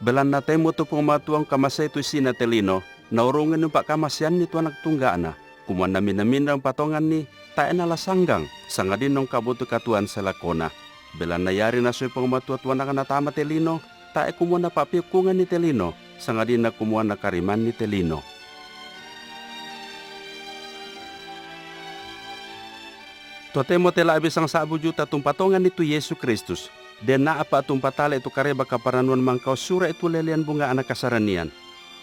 Belan na temo tu pumatuang kamasay tu sina telino, naurungan ng pakamasian ni tu anak tungga na. Kumuan namin ang patongan ni, tae na lasanggang, sanga din ng kabuto katuan sa lakona. Belan nayari na so'y pumatuat anak na tama telino, tae kumuan na papiukungan ni telino, sanga din na kumuan na kariman ni telino. Totemo tela abisang sabu juta tumpatongan itu Yesu Kristus. Den na apa tumpatala itu kareba kaparanuan mangkau sura itu lelian bunga anak kasaranian.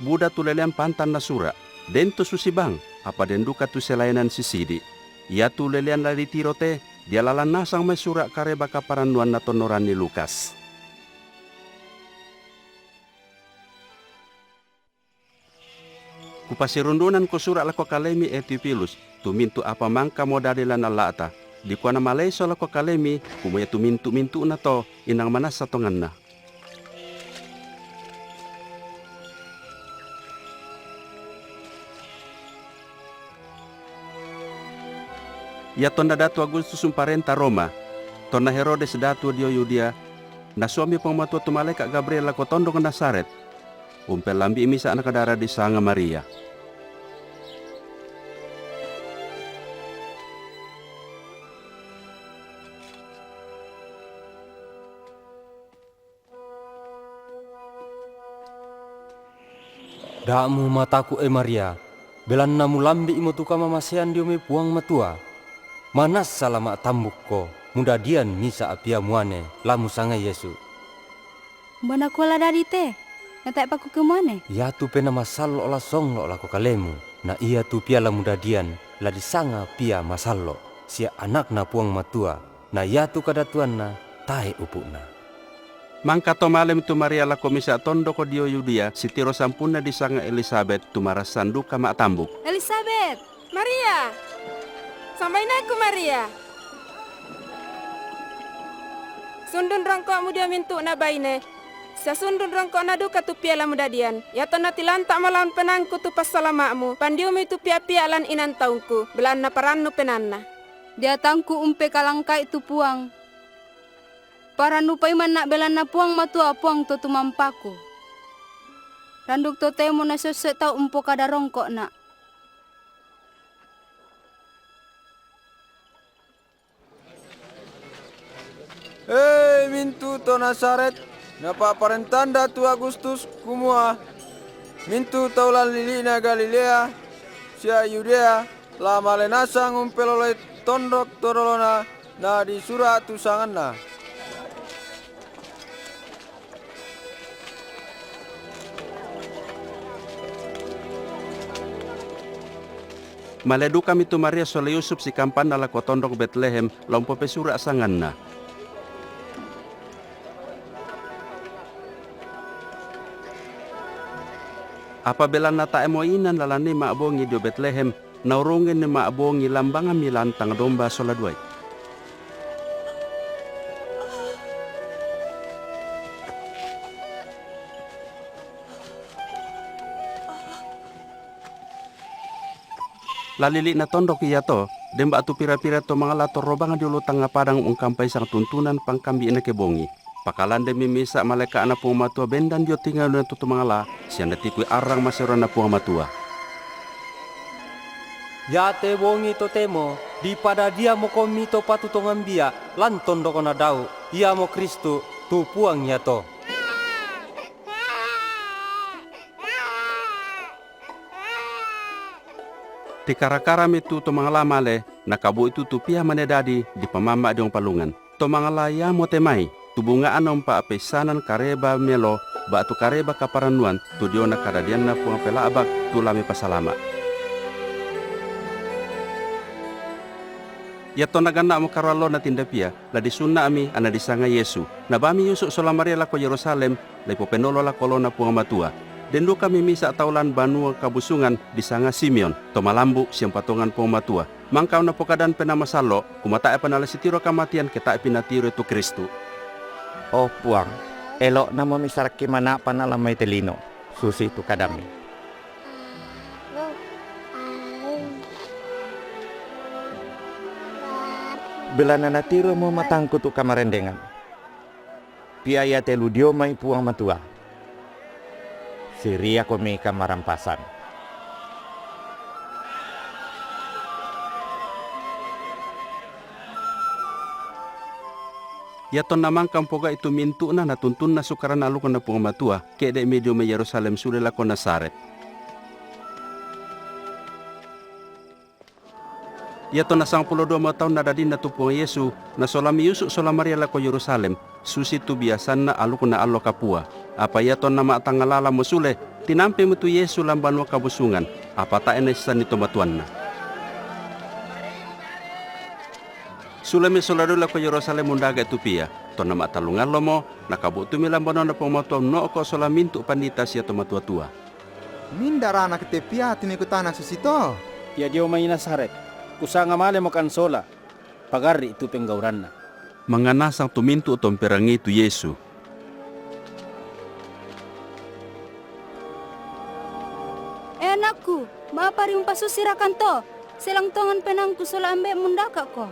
Buda tu lelian pantan na sura. Den tu susibang, apa den duka tu selainan sisidi. Ia tu lelian lali tirote, dia lalan nasang may sura kareba kaparanuan na tonoran ni Lukas. Kupasirundunan ko sura lako kalemi Etipilus, tumintu apa mangka modadilan alata. Di kuana malay so lako kalemi, kumaya tumintu-mintu na to, inang manas sa tongan na. Ya tonda datu Agustus 40 Roma, tonna Herodes datu dio Yudia, na suami pangmatua tu malaikat Gabriel lako tondo ke Nasaret, umpel lambi imisa anak kadara di sanga Maria. Damu mataku Maria, belan namu lambi imo tuka mamasian diome puang matua. Manas salama tambukko, muda dian misa apia muane, lamu sanga Yesu. Bona kola dari te, natak paku ke mana? Ya tu pena masalo ola song lo lako kalemu, na ia tu pia la muda dian, la disanga pia masalo. Sia anak na puang matua, na ya tu kadatuan na tae upuna. Mangka to malem tu Maria la komisa tondo ko dio Yudia sitiro sampuna di sanga Elizabeth tumara sanduka mak tambuk. Elizabeth, Maria, sampai naku Maria. Sundun rongkok mudia mintu na baine. Sa sundun rongkok na duka tu piala mudadian. Ya tona tilantak malawan penangku tu pasalamakmu. Pandiumi tu pia-pia lan inan taungku. Belan na parannu penanna. Dia tangku umpe kalangka itu puang. Para nupai manak belan na puang matua puang to tumampaku. Randuk to temo na sesek tau umpo kada rongkok nak. Hei mintu to Nasaret, napa parentanda tu Agustus kumua. Mintu taulan lilina Galilea, sia Yudea, la malenasang umpelolai tondok torolona na di surat tu sanganna. Maledu kami tu Maria sole Yusuf si kampan ala kotondok Bethlehem lompo pesura sanganna. Apabila nata emoinan lalani maabongi di Bethlehem, naurungin ni maabongi lambangan milantang domba soladuai. Lalili na tondok iya to, demba atu pira-pira to mga lato robangan di ulutang nga padang ungkampay sang tuntunan pangkambi ina kebongi. Pakalan demi misa maleka na pumatua bendan dio tinggal na tutu mga la, siya natikui arang masero na pumatua. Ya te bongi to temo, di pada dia mo komi to patutongan bia, lan tondoko na dau, ia mo Kristu, tu puang ya to. Ti karakaram itu to mga lamale, nakabu itu tu pia manedadi di pamamba diong palungan. To mga laya mo temay, tubunga anong paapesanan kareba melo, ba tu kareba kaparanuan, tu dio na kadadian na puang pelaabak, tu lami pasalama. Ya to nagana mo karalo na tindapia, la disunna ami ana disanga Yesu. Nabami Yusuf solamaria la ko Yerusalem, la ipopenolo la kolona puang matua. Dendo kami misa taulan banua kabusungan di sanga Simeon, to malambu siyang patungan po matua. Mangkaw na pokadan penamasalo, kumatae panala sitiro kamatian kita ipinatiro itu Kristu. O puang, elok na mamisarki mana panalamay telino, susi tu kadami. Belana natiro mo matangko tu kamarendengan. Piaya telu dio may puang matua. Siria kami kamarampasan. Ya ton namang kampoga itu mintu na natuntun na sukaran alu kona punga matua ke de medio me Yerusalem sudah la kona Nasaret. Ya ton na 12 tahun na dadin na tupunga Yesu na solami Yusuf solamaria la ko Yerusalem susi tu biasan na alu kona allo kapua. Apa ya ton nama tangalala musule tinampe mutu Yesu lambanwa kabusungan apa ta enesan itu matuan na. Sulami solado la ko Yerusalem mundaga tupia. To nama talungan lomo nakabutu milambono na pomoto no ko solamintu pandita sia tomatua-tua. Mindara anak tepia tinikutan susito. Tia dia umay Nasaret. Kusanga male mo kansola. Pagari itu penggauran na. Manganasang tumintu utong perangi tu Yesu. Anakku, mapari pasusirakan to. Selang tongan penangku sola ambe mundaka ko.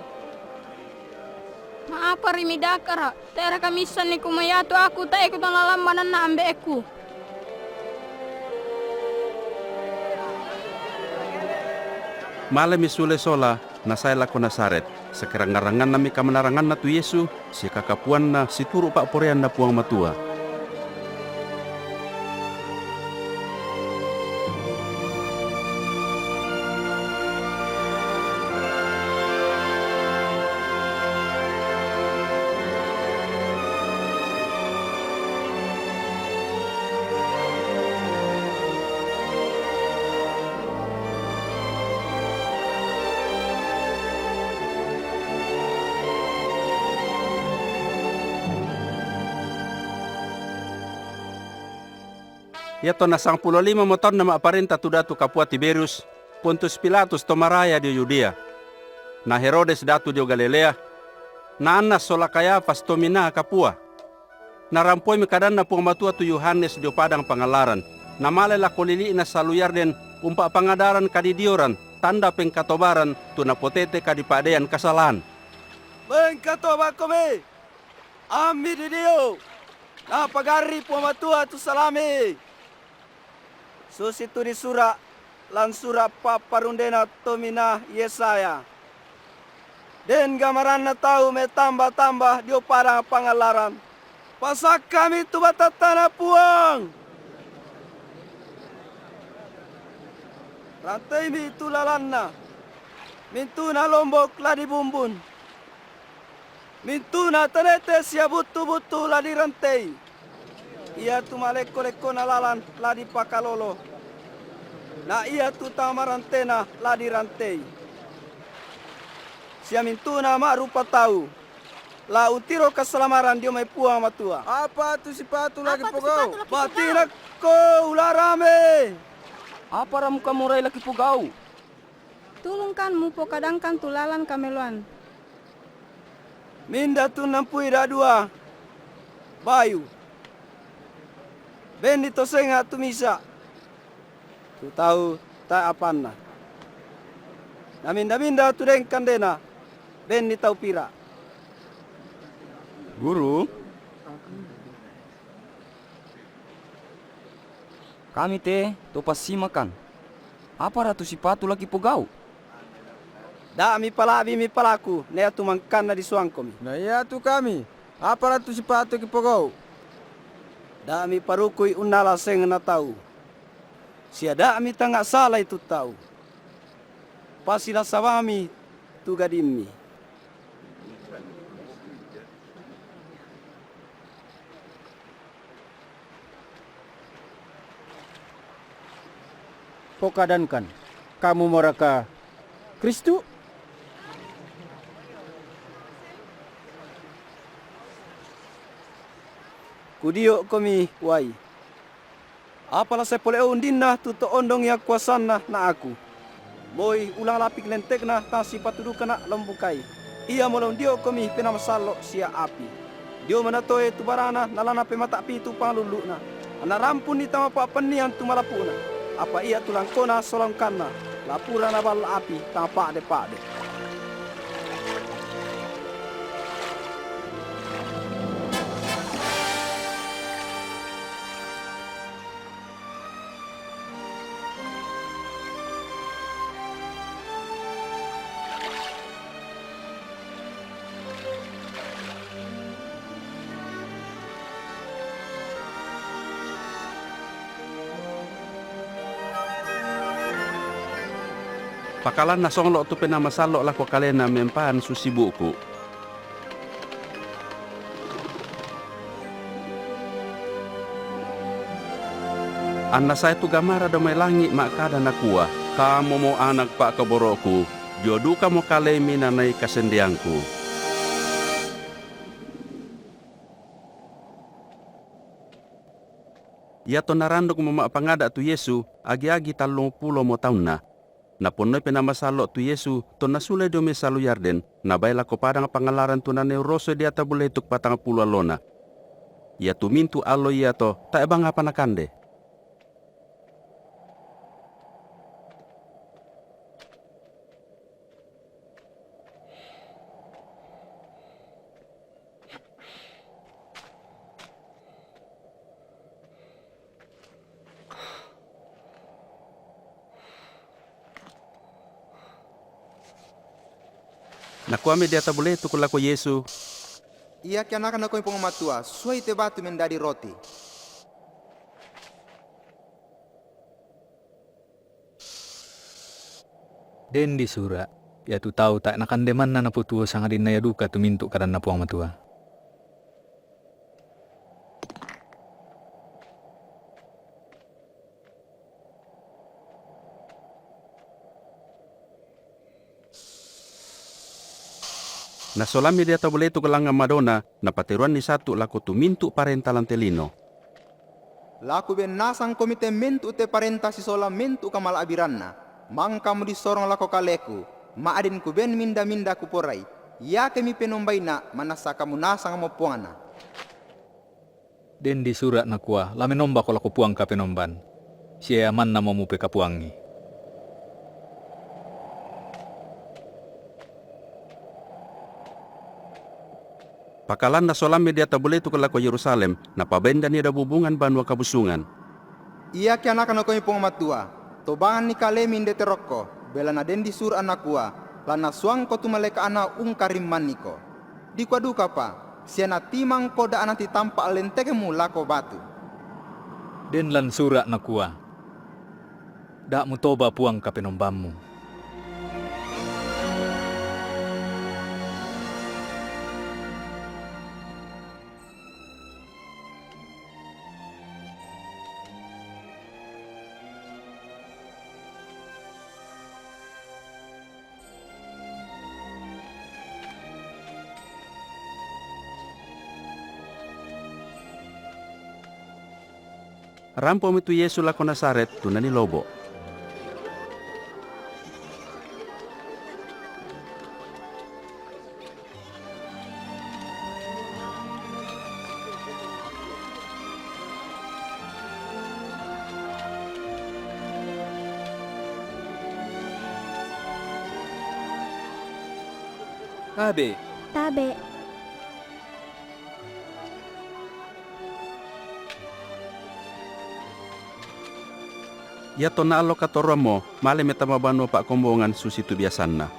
Maapa rimi dakara, tera kamisan ni kumayatu aku tak ikut lalambanan na ambe aku. Malam isule sola nasayla ko Nasaret. Sekarang ngarangan nami kamanarangan na tu Yesu si kakapuan na si turu pak porean na puang matua. Ya to na 15 mo taon na maaparenta tu datu kapua Tiberius, Pontius Pilatus tomaraya di Judea, na Herodes datu di Galilea, na Annas sola Kayafas tomina kapua. Narampoy mi kadan na puang matua tu Yohanes di padang pangalaran, na malela kolili na saluyar den umpa pangadaran kadidioran, tanda pengkatobaran tu na potete kadipadean kasalahan. Mengkatoba kami. Ami di Dio. Na pagari puang matua tu salami. Susitu di sura lan sura paparundena tomina Yesaya. Den gamaran na tahu me tambah-tambah dio parang pangalaran. Pasak kami tu batatana puang. Rantai mi tu lalanna. Mintu na lombok ladi bumbun. Mintu na tenete sia butu-butu ladi rantai. Ia tu maleko-leko na lalan ladi pakalolo. Na ia tu tamarantena ladi rantai. Sia mintu na marupa tahu. La utiro keselamaran dia mai puang matua. Apa tu sepatu lagi pogau? Batina ko ularame. Apa ramu kamu rai laki pugau? Tulungkanmu po kadangkan tulalan kameluan. Minda tu nampui dua. Bayu. Ben ditosenga tu misa. Tu tahu tak apanna. Na minda tu deng kandena. Ben di tahu pira. Guru, kami te topas simakan. Apa ratu sipatu lagi pogau? Da mi palaku. Nea tu mangkana di suangkomi. na iya tu kami. Apa tu sepatu ki pogau? Da mi parukui unala seng na tahu. Siada mi tangak salah itu tahu. Pasila sawami tu gadimi. Pokadankan, kamu moraka Kristu? Kudio komi wai. Apalah saya boleh undinna tuto ondong ya kuasana na aku. Boy ulang lapik lentek na tasi patudu kena lembukai. Ia molong dio komi penamasalok sia api. Dio manatoe tu barana nalana pemata pitu panglulu na. Ana rampun di tama pa penian tu malapuna. Apa ia tulang kona solong kana. Lapura na bal api tama pakde. Pakalan na songlok tu penamasalo lako kalena mempan susibuku. Anna saya tu gamara damay langit makada nakua. Kamu mo anak pak kaboroku. Jodu kamu kalemi nanay kasendiangku. Ia to narandok mo mapangada tu Yesu agi-agi 30 mo taon na. Napunoy penamasalo tu Yesu to nasulay do salu yarden na bayla ko padang pangalaran tu na neuroso di atabuletuk patang pulo alona. Ia tumintu alo ia to ta ebang apa nakande. Nakuame dia tabule tu kula ko Yesu. Ia que anak na ko ipong matua, suai te batu mendadi roti. Den di sura, ya tu tahu tak nakan deman na naputuo sang adin na yaduka tu mintu karan na puang matua. Nasolami dia tabule tu kelanga Madonna na pateruan ni satu lako tu mintu parentalan telino. Laku ben nasang komite mentu te parenta si sola mentu kamal abiranna. Mangkamu di sorong lako kaleku, maadin ku ben minda-minda ku porai. Ya kemi penombaina manasa kamu nasang mo puangana. Den di surat na kuah, lame nomba ko lako puang ka penomban. Siya man na mo mupe ka puangi. Pakalan na solami dia tabule tu kelako Yerusalem na pabenda ni ada hubungan banwa kabusungan. Ia ke anak ko ipong matua, tobangan ni kalemin de terokko, bela na den di sur anakua, lana suang ko tu maleka ana karim maniko. Di kwaduka pa, siana timang ko da anati tampa alentekemu lako batu. Den lan surat na kuah. Dak mu toba puang ka penombammu. Rampo mitu Yesu lako Nasaret tu nani lobo. Tabe. Tabe. Ya to na alo katoramo, male metamabano pa kombongan susitu biasanna.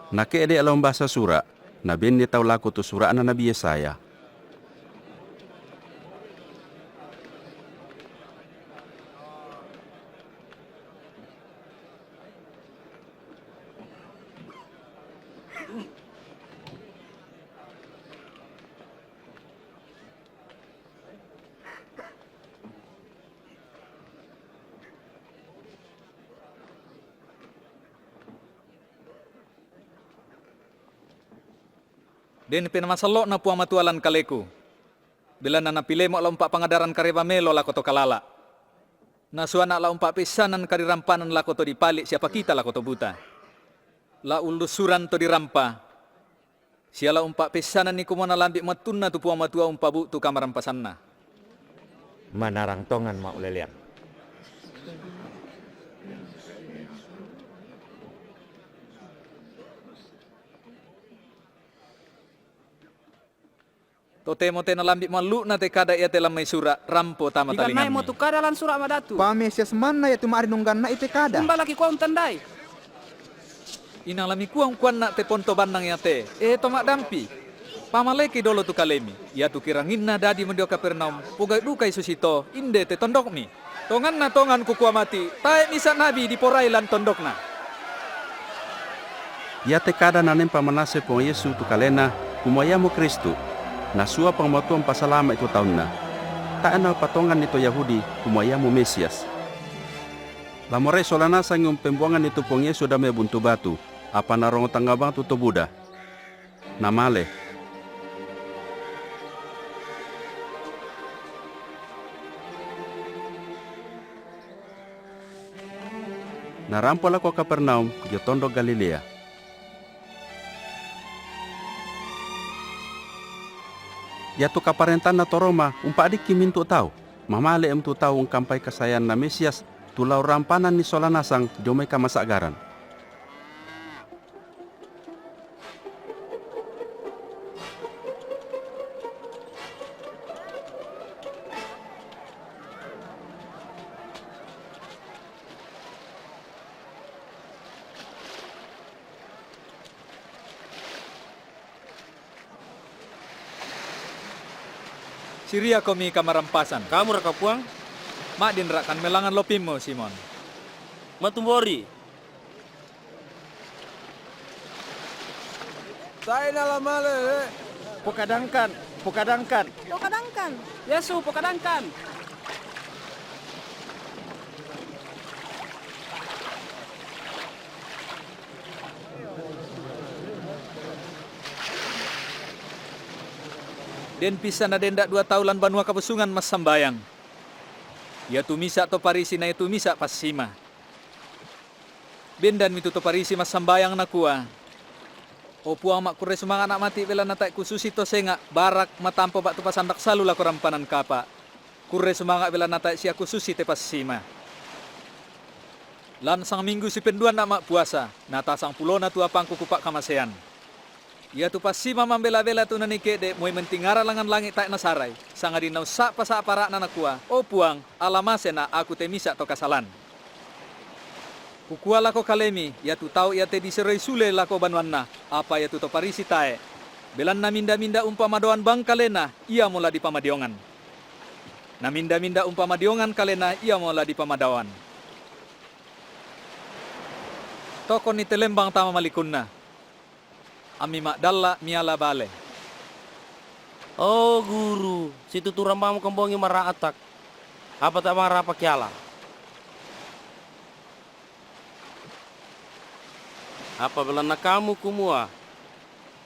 Nake ede alam bahasa sura, na ben ni taw lako tu sura na Nabi Yesaya. Den pinamasalok na puang matualan kaleku. Bila na napile mo laumpa pangadaran kareba melo lako to kalala. Nasuana laumpa pesanan karirampanan lako to dipalik siapa kita lako to buta. La ulusuran to dirampa. Siala umpa pesanan ni kumona lambik matunna tu puang matua umpa bu tu kamarampasanna. Manarang tongan mau leliang. Totemo te na lambik malu na te kada ia telam may sura rampo tama talingan. Ikan nai mo tu kada lan surat madatu. Pamesias mana ya tu marinunggan na ite kada. Balaki ko tandai. Inang lami kuang kuan na te ponto bandang ya te. Tomak dampi. Pamaleki dolo tu kalemi, ya tu kirangin na dadi mendio Kapernaum, pugai dukai susito, inde te tondok mi. Tongan na tongan kukua mati, tae misa nabi di porailan tondok na. Ya te kada nanem pamanase pong Yesu tu kalena, kumoyamo Kristu. Na sua pangmatuan pasalama itu tahun na. Tae na patongan nito Yahudi, kumoyamo Mesias. Lamore solana sang pembuangan itu pong Yesu dame buntu batu, apa narong tangabang tuto Buddha. Namale. Narampola ko Kapernaum, jo tondok Galilea. Ya tu kaparentan na toroma, umpa adik kimintu tau. Mamale tu tau kampai kasayan na Mesias, tulau rampanan ni solanasang jomai kamasagaran. Siria komi kamarampasan. Kamu raka puang? Mak din rakan melangan lopimo, Simon. Matumbori. Tayo na lamale. Pokadangkan. Pokadangkan. Yesu, pokadangkan. Den pisa na dendak 2 taulan banua kabesungan mas sambayang. Ya tu misa to parisi na itu misa pas sima. Ben dan mitu to parisi mas sambayang na kuah. O puang mak kure sumang anak mati bela na tak kususi to senga barak matampo bak tu pasandak salu la korampanan kapa. Kure sumanga bela na tak sia kususi te pas sima. Lan sang minggu si penduan nak mak puasa, nata sang pulo na tua pangku kupak kamasean. Ya tu pasti mama bela-bela tu nanike de moy mentingara langan langit tak nasarai. Sanga dinau sak pasak parak nanakua. O puang, alamasena aku te misa to kasalan. Kukua lako kalemi, ya tu tau ya te diserai sule lako banwanna. Apa ya tu to parisi tae. Belan na minda-minda umpama doan bang kalena, ia mula di pamadiongan. Na minda-minda umpama diongan kalena, ia mula di pamadawan. Toko ni telembang tama malikunna. Ami mak dalla miala bale. Oh guru, situ tu rambamu kembongi marah atak. Apa tak marah apa kiala? Apa belana kamu kumua?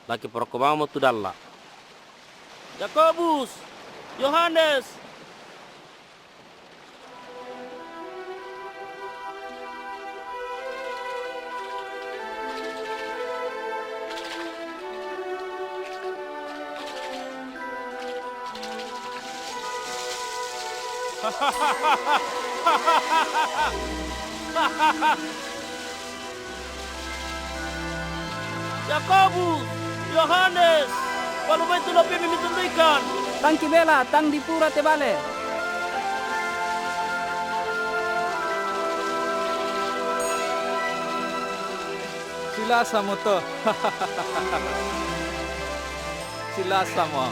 Laki perkomamu tu dalla. Yakobus, Yohanes. Yakobus, Yohanes, walau itu lebih memintunkan. Tang kibela, tang dipura tebale. Silasa mo to. Silasa mo.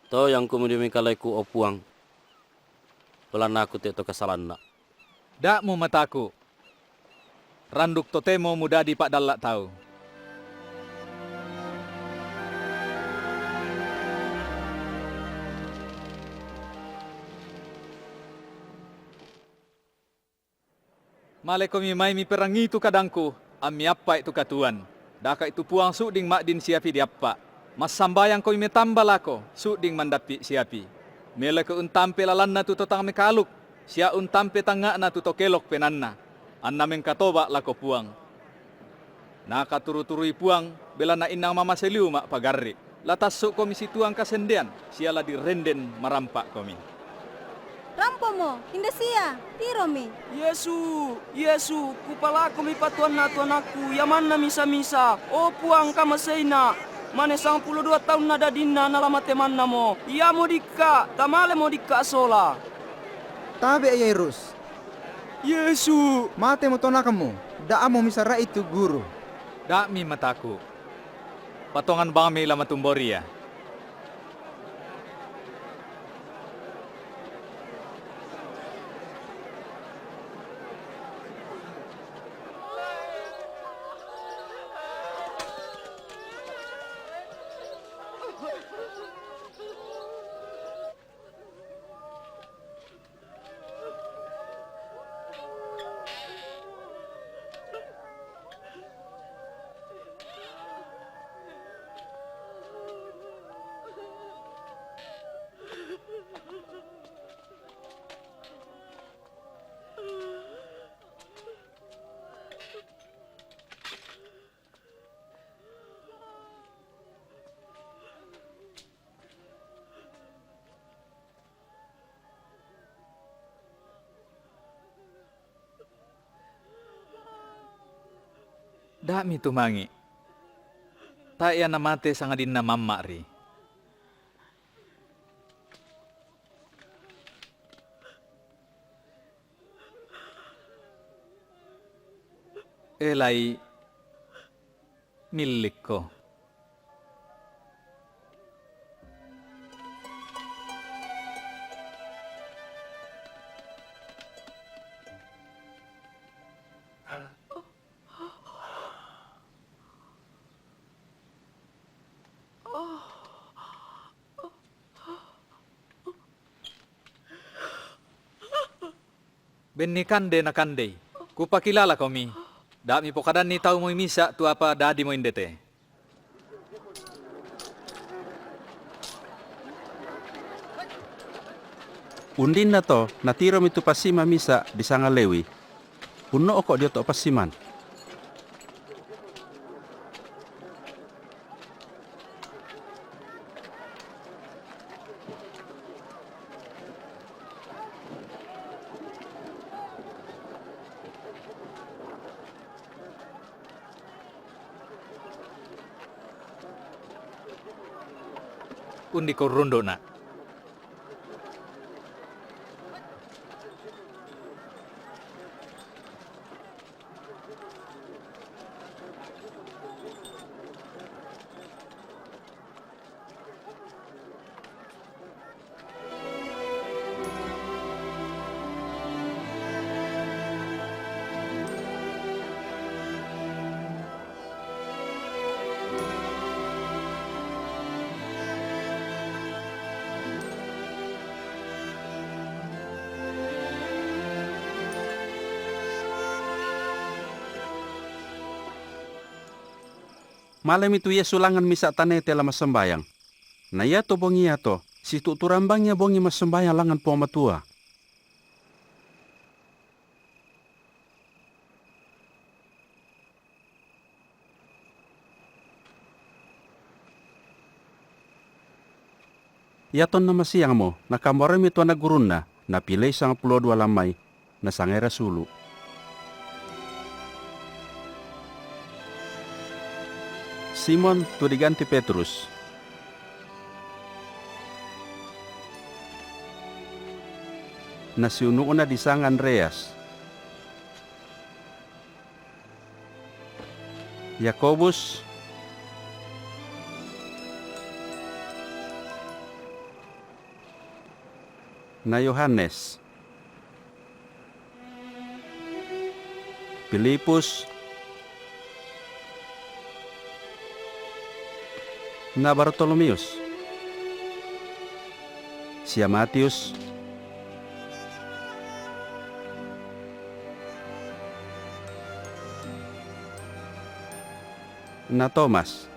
To yang kemudian kalaiku opuang. Pelan aku te to kesalahan nak. Dak mu mataku. Randuk totemo muda di pak dalak tahu. Malekomi mai mi perangi itu kadangku. Ami apa itu katuan. Daka itu puang suding mak din siapi di apa. Mas sambayang ko ime tambal ako, suding mandapi siapi. Mele ko untampe lalan na tuto tang mekaluk, siya untampe tanga na tuto kelok penanna. Anna mengkatoba lako puang. Nakaturu-turui puang, bela na inang mama seliu mak pagarri. Latas su komisi tuang kasendian, siya la direnden marampak komi. Ram ampomo, hinda sia, tiromi. Yesu, kupalaku mi patuan na tuan aku, yaman na misa-misa, o puang kamaseina. Mane 12 tahun nada dinna nalama teman namo. Ia mo dikka, tamale mo dikka sola. Tabe Yairus. Yesu. Mate mo tonakamu. Daamo misara itu guru. Dami mataku. Patongan bang mi lama tumboria. Dami tumangi. Taya na mate sangadin na mamma ri. Elai milik ko. Benni kande na kande. Kupakilala ko mi. Dami po kadan ni tao mo misa tu apa dadi mo indete. Undin na to, natiro mi tu pasima misa di sanga lewi. Uno oko dia to pasiman. Undi ko rundo na. Malam itu ia sulangan misa tane tela masembayang. Na ia to bongi ato, si tuturambangnya bongi masembayang langan po matua. Ia ton nama siang mo, nakamore mi tuana guruna, na pilih sang 12 lamai, na sangera sulu. Simon tu diganti Petrus. Na si una di sang Andreas. Yakobus. Na Yohanes. Filipus. Na Bartolomeus, si Matius, na Thomas,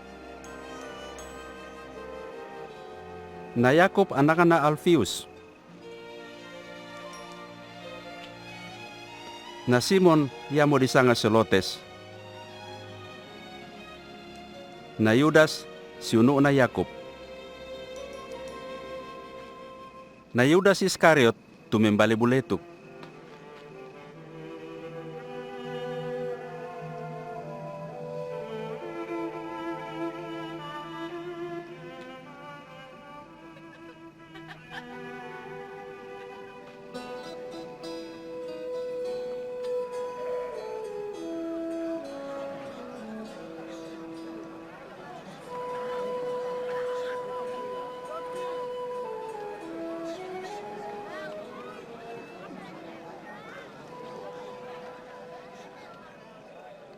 na Yakob anak na Alfius, na Simon yamo disanga Selotes, na Yudas si uno na Yakob, na Yudas Iskariot tu membali buletuk.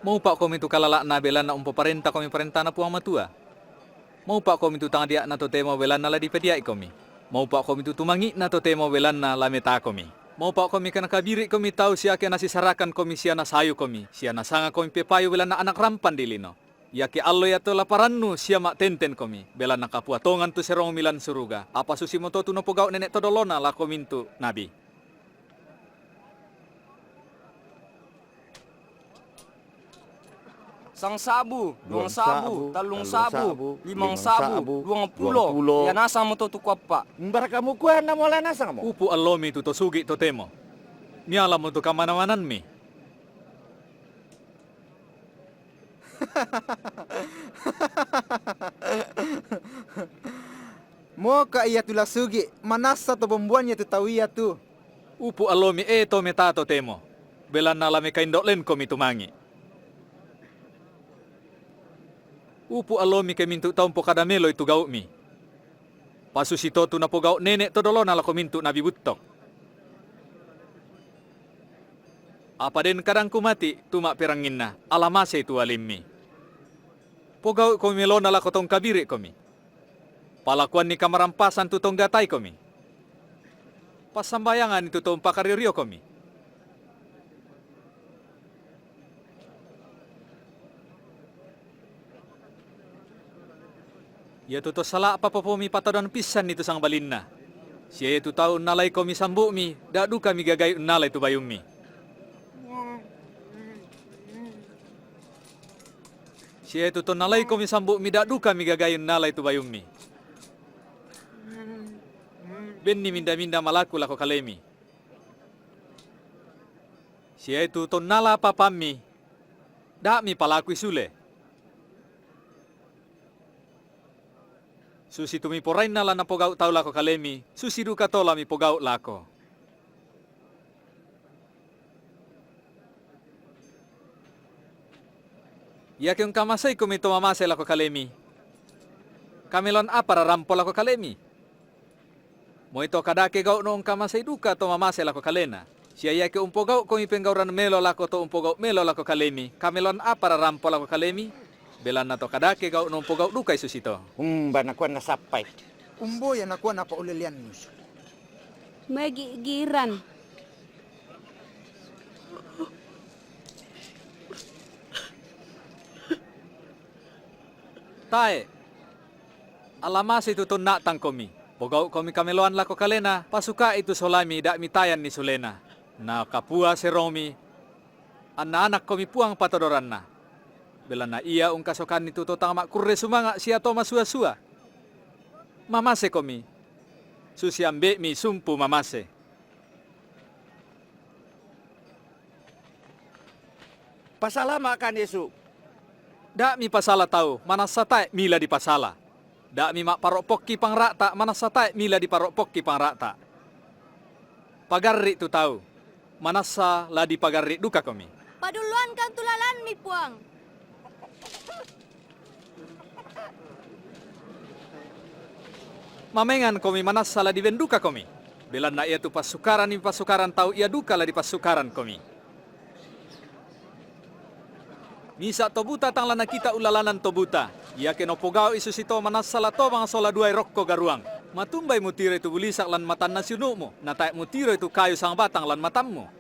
Mau pak kami tu kalala na belan na parenta kami parenta na puang matua. Mau pak kami tu tanga dia na to temo belan na la di pediai kami. Mau pak kami tu tumangi na to temo belan na la meta kami. Mau pak kami kana kabiri kami tahu sia ke nasisarakan kami sia na sayu kami. Sia na sanga kami pepayo belan na anak rampan dilino. Ya ke allo ya to laparannu sia mak tenten kami. Belan na kapuatongan tu serong milan suruga. Apa susi mo to tu no pogau nenek todolona la komintu nabi. Sang sabu, duang sabu, talung sabu, limang sabu, 20. Ya nasa mo to tukwapa. Mbara kamu kuah na mola nasa mo. Upu alomi tu to sugi to temo. Niala mo to kamana-manan mi. Mo ka iya tu lasugi, manasa to bombuannya tu tahu iya tu. Upu alomi to meta to temo. Belan na lame kaindoklen komi tumangi. Upu alomi ke mintu taumpo kada melo itu gau mi. Pasusi to tu na po gau nenek to dolo na lako mintu nabi buttok. Apa den kadang ku mati tuma perangin na alamase tu alimmi. Po gau komi melo na lako tong kabiri komi. Palakuan ni kamarampasan tu tong gatai komi. Pasambayangan itu tong pakaririo komi. Ya tu to sala apa pomi patadan pisan itu sang balinna. Siya itu tahu nalai komi sambu mi, dadu kami gagai nalai tu bayung mi. Siya itu to nalai komi sambu mi, dadu kami gagai nalai tu bayung mi. Benni minda-minda malaku lako kalemi. Siya itu to nala papami, dak mi palaku isule. Susi tumi porain nala na pogau tau lako kalemi, susi duka tola mi pogau lako. Ya kiong kamasay kumi to mamase lako kalemi. Kamelon apa rarampo lako kalemi. Mo ito kadake gau noong kamasay duka to mamase lako kalena. Siya ya ke umpogau kumi penggauran melo lako to umpogau melo lako kalemi. Kamelon apa rarampo lako kalemi. Belan na to kadake gau nompo gau dukay susito. Ba nakuan na sapay. Umbo ya nakuan apa ulelian ni. Magigiran. Tae. Alamas itu to natang komi. Pogau komi kameloan lako kalena, pasuka itu solami dak mitayan ni sulena. Na kapua seromi. Anak-anak komi puang patodoran na. Bela na iya ung kasokan itu to tanga kurre sumanga sia to masua-sua. Mamase komi. Susi ambe mi sumpu mamase. Pasalama kan Yesu. Da mi pasala tau, mana satai mila di pasala. Da mi mak parok pokki pangrata, mana satai mila di parok pokki pangrata. Pagarri tu tau. Manasa la di pagarri duka komi. Paduluan kan tulalan mi puang. Mamengan komi manas salah dibenduka komi. Belan na ia tu pasukaran ni pasukaran tahu ia duka lah di pasukaran komi. Misa tobuta tang lana kita ulalanan tobuta. Ia keno pogao isu sito manas salah to bang sola duai rokko garuang. Matumbay mutiro itu bulisak lan matan nasyunumu. Natai mutiro itu kayu sang batang lan matammu.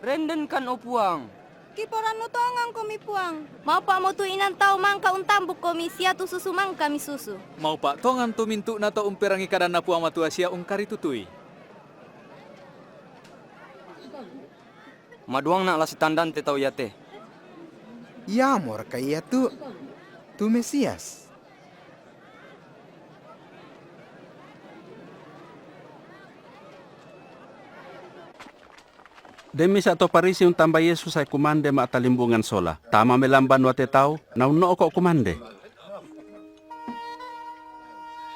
Renden kan opuang. Kiporan no tongang komi puang. Mau pak mo tu inan tau mangka untambuk komi sia tu susu mangka mi susu. Mau pak tongan tu mintu na to umperangi kadan na puang matua sia ungkari tutui. Maduang nak lasi tandan te tau yate. Ya mor kaya tu Mesias. Demi sa to parisi yung tambah Yesus ay kumande maatalimbungan sola. Tama melamban wate tao, nauno ko kumande.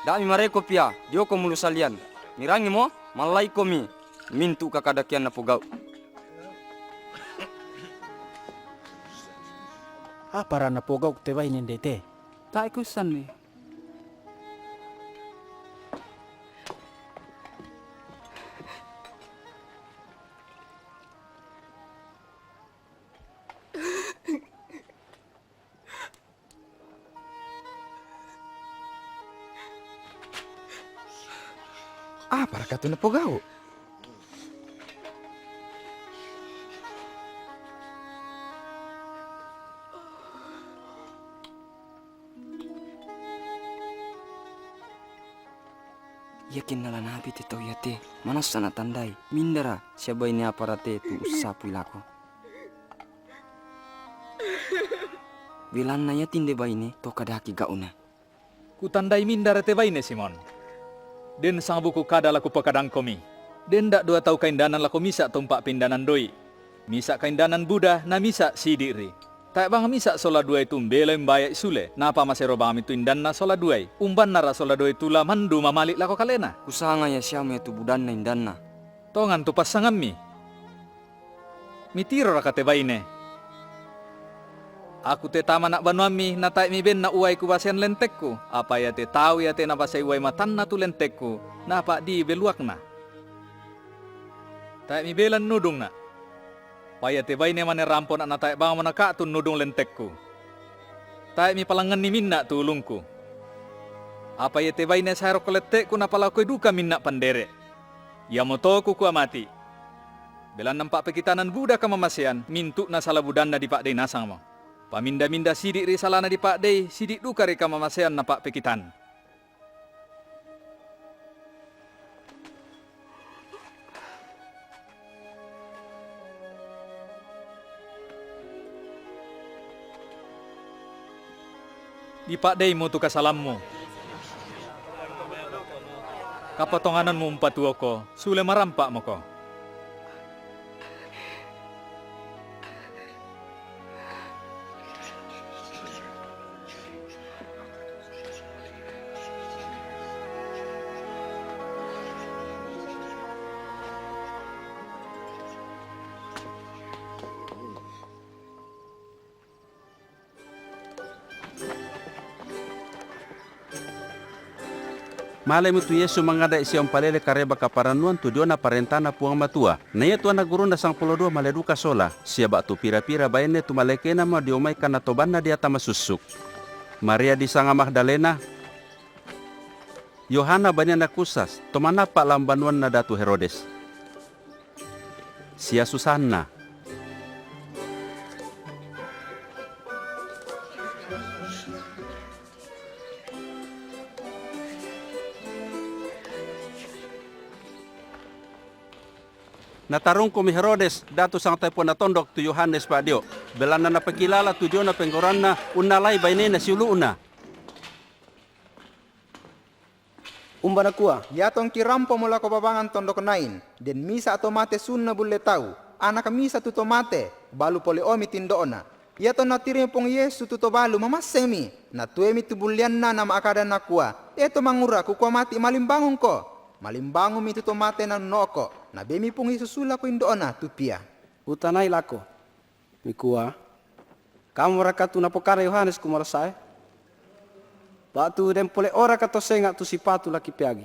Dami mareko pia, dio ko mulu salian. Mirangi mo, malai komi. Mintu kakadakian na pugau. Para na pugau te vai nindete. Tak ikusan ni. Para ka to na pugau. Yakin nala nabi te tau yate. Mana sana tandai. Mindara siapa ini aparate tu usapu ilako. Bilan na yatin de baine to kadaki gauna. Kutandai mindara te baine Simon. Den sang buku kada laku pakadang komi. Den dak dua tau kaindanan laku misa tumpak pindanan doi. Misa kaindanan Buddha na misa sidiri. Tak bang misa sola dua itu mbele mbayak sule. Napa masero bang itu indan na sola dua. Umban nara sola dua itu la mandu mamalik lako kalena. Kusanga ya siamu ya tu budan na indanna. Tongan tu pasangan mi. Mitiro rakate baine. Aku te tama nak banuami na tai mi ben na uai ku basian lentekku. Apa ya te tahu ya te na basai uai matan na tu lentekku. Na pak di beluak na. Tai mi belan nudung na. Paya te baine mane rampon na tai bang mana ka tu nudung lentekku. Tai mi palangan ni minna tu ulungku. Apa ya te baine sairo koletekku na pala koi duka minna pandere. Ya motoku ku amati. Belan nampak pekitanan Buddha ka mamasian mintu na salah budan na di pak de nasang mo. Paminda-minda sidik ri salana di pak dey, sidik duka ri kamamasean na pak pekitan. Di pak dey mo tu kasalammu. Kapotonganan mo umpatu ko, sule marampak mo ko. Malay mo tu Yesu mangada siyang palele kareba kaparanuan tu diona parentana puang matua. Na yetu anak gurunda sang 12 maleduka sola. Siya ba tu pira-pira baine tu malekena ma diomay kana tobanna dia tama susuk. Maria di sanga Magdalena. Yohana banyak kusas. Tomana pa lambanuan na datu Herodes. Siya Susanna. Natarong ko mi Herodes, dato sang tayo po natondok tu Yohanes pa dio. Belan na napakilala tu dio na penggoran na unalay bainay na siulu na. Umban akua, yatong kirampo mula ko babangan tondok nain, den misa atomate sun na bulle tau, anak misa tu tomate, balu pole omi tindoona. Yaton natiri pong Yesu tu to balu mamasemi, na tuemi tu bulian na nama akada nakua, eto mangura kukua mati malimbangun ko. Malimbangun mi tu tomate na noko, na bemi pong isusula ko indoona tu pia. Utanay lako. Mikua. Kamu rakatu na pokara Yohanes kumarasay. Batu den pole ora kato senga tu sipatu laki piagi.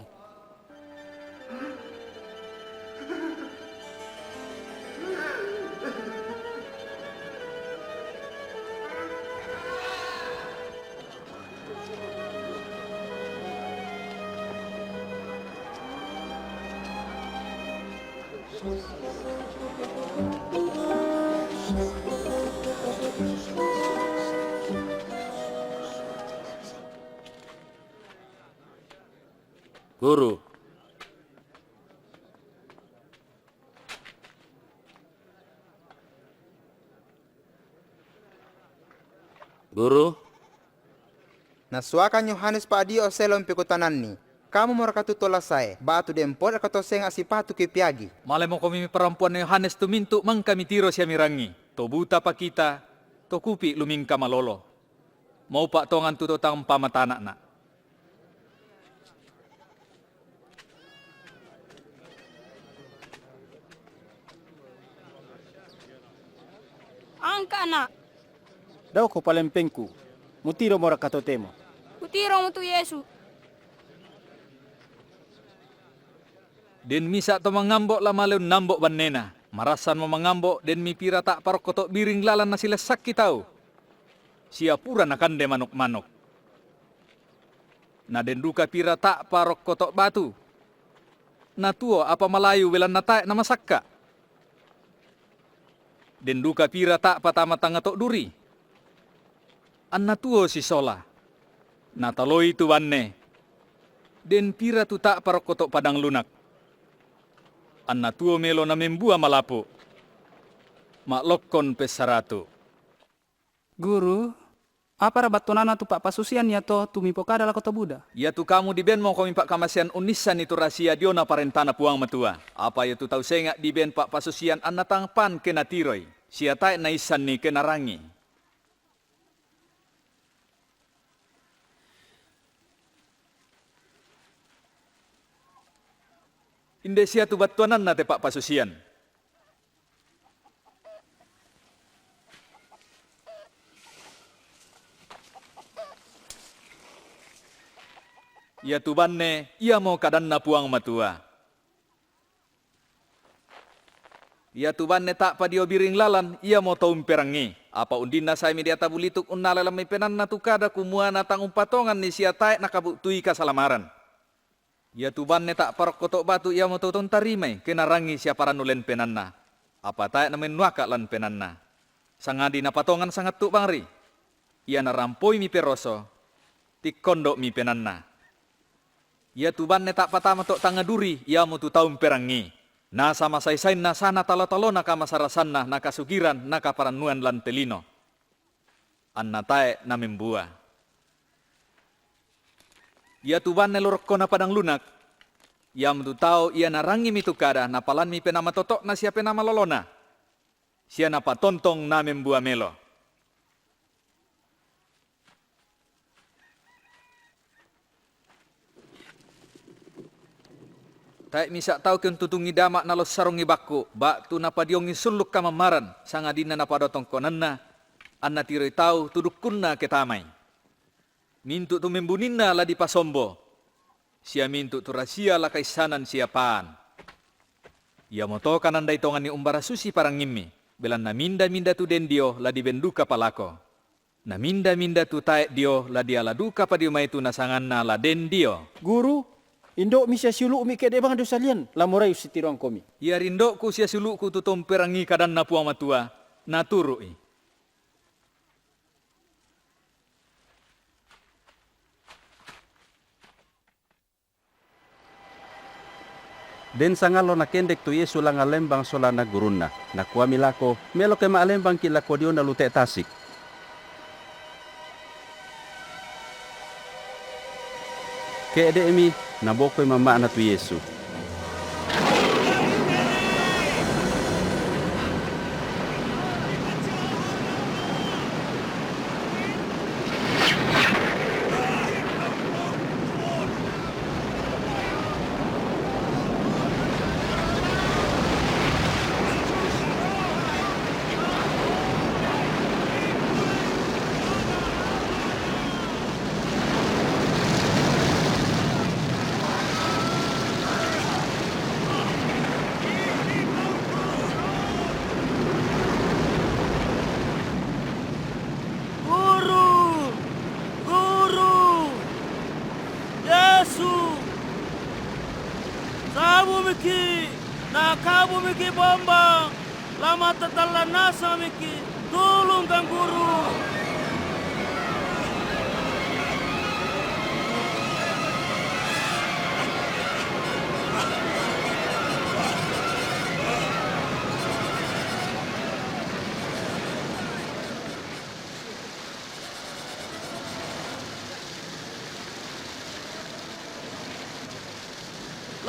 Guru. Guru. Nasuakan Yohanes pa adio selom pikutanani. kamu mau rakatu tola saya, batu dempor rakato senga si patu ke piagi. Male mo kami perempuan Yohanes tu mintu mangkami tiro siya mirangi. To buta pa kita, to kupi lumingka malolo. Mau pak tongan tu totang pamatana na. Angka na. Daw ko palempengku. Mutiro mo rakato temo. Kutiro mo tu Yesu. Den misa to mangambok lamaleun nambok banena. Marasan mo mangambok den mipira tak parok kotok biring lalan na sila sakit tau. Siapura na kande manok-manok. Na den duka pira tak parok kotok batu. Na tuo apa Malayu welan na taek na masakka. Den duka pira tak patama tangatok duri. An na tuo si sola. Na taloi tu wanne. Den pira tu tak parok kotok padang lunak. An na tuo melo na membua malapo. Maklokon pesaratu. Guru, apa rabatonana tu pak pasusian ya to tumipo kada la kota Buddha? Ya tu kamu di ben mau kami pak kamasian unisan itu rahasia diona parentana puang matua. Apa ya tu tahu sengak di ben pak pasusian anatang pan kena tiroi. Sia tae na isan ni kena rangi. Indesia tu batuanan na te pak pasusian. Ya tubanne, ia mau kadan na puang matua. Ya tubanne tak padio biring lalan, ia mau taum perangi. Apa undina saya media tabulituk unnala lamai penan na tukada kumua na tangum patongan ni sia taek na kabutui kasalamaran. Ya tubanne tak parok kotok batu, ia mau tautun tarimai, kena rangi sia paranulen penan na. Apa taek na menuaka lan penan na. Sangadi na patongan sangat tuk bangri. Ia na rampoi mi peroso, tik kondok mi penan na. Ya tubanne tak patama tok tanga duri, ia mau tu taum perangi. Na sama say na sana talo-talo na kamasarasan na kasugiran na kaparanuan lan telino. Anna tae na membua. Ya tubanne lorok ko na padang lunak. Ya mau tu tau ia narangi mi tukada na palan mi penama totok na siya penama lolona. Siya na patontong na membua melo. Tak misa tahu ken tutungi damak nalos sarungi bakku, bak tu napa diongi suluk kamamaran, sangadina napa dotong konanna, anna tiroi tahu tudukunna ketamai. Mintu tu membuninna la di pasombo, sia mintu tu rahasia la kaisanan siapaan. Ia moto kanan dai tongan ni umbara susi parang ngimmi, belan na minda tu den dio la di benduka palako. Na minda tu taek dio la dia la duka pa dio maitu nasanganna la den dio. Guru, indok mi sia suluk mi kede bang dosa lian, lamorai usitiruang komi. Ya rindokku sia sulukku tutom perangi kadan na puang matua, na turui. Den sangalo na kendek tu Yesu lang alembang sola na gurunna. Na kuwa milako, melo ke maalembang kilako dio na lute tasik. Kede emi, nabokoy mama na tu Yesu. Kamu miki bombang, lama tetala nasa miki, tolong kang guru.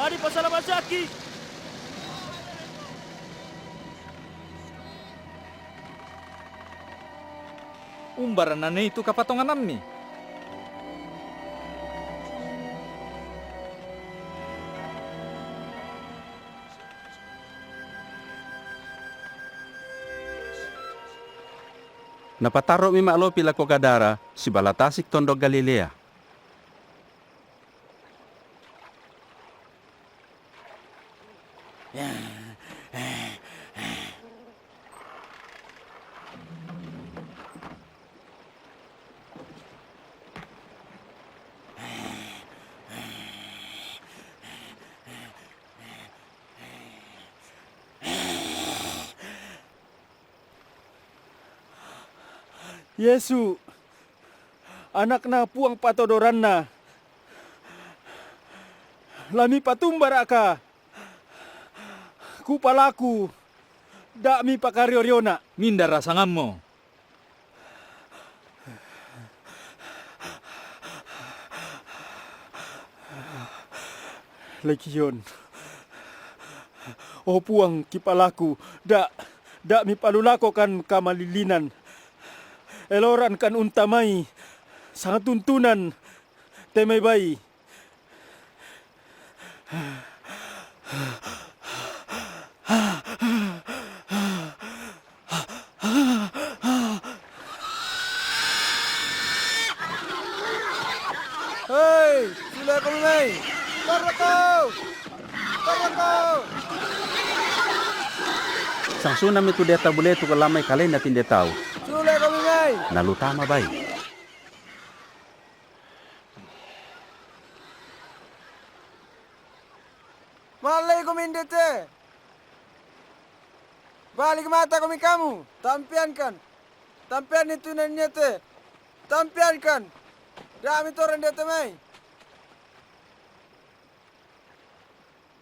Lari pasalamat Zaki. Umbaran na itu kapatongan nami. Napataro mi maalo pila ko kadara si balatasik tondok Galilea. Yesu, anak na puang patodoran na. Lami patumbaraka. Kupalaku, dak mi pakaryoryona. Minda rasanganmu. Legion. Oh puang kipalaku, dak mi palulako kan kamalilinan. Eloran kan untamai, sangat tuntunan, temai bayi. Hei, sudah kami mai. Tarako! Sang sunam itu dia tabule tu kalamai kalen natin dia tahu. Sudah kami mai. Nalutama bay. Malay kami indete. Balik mata kami kamu. Tampiankan. Tampian itu nanyete. Tampiankan. Dami toran dete mai.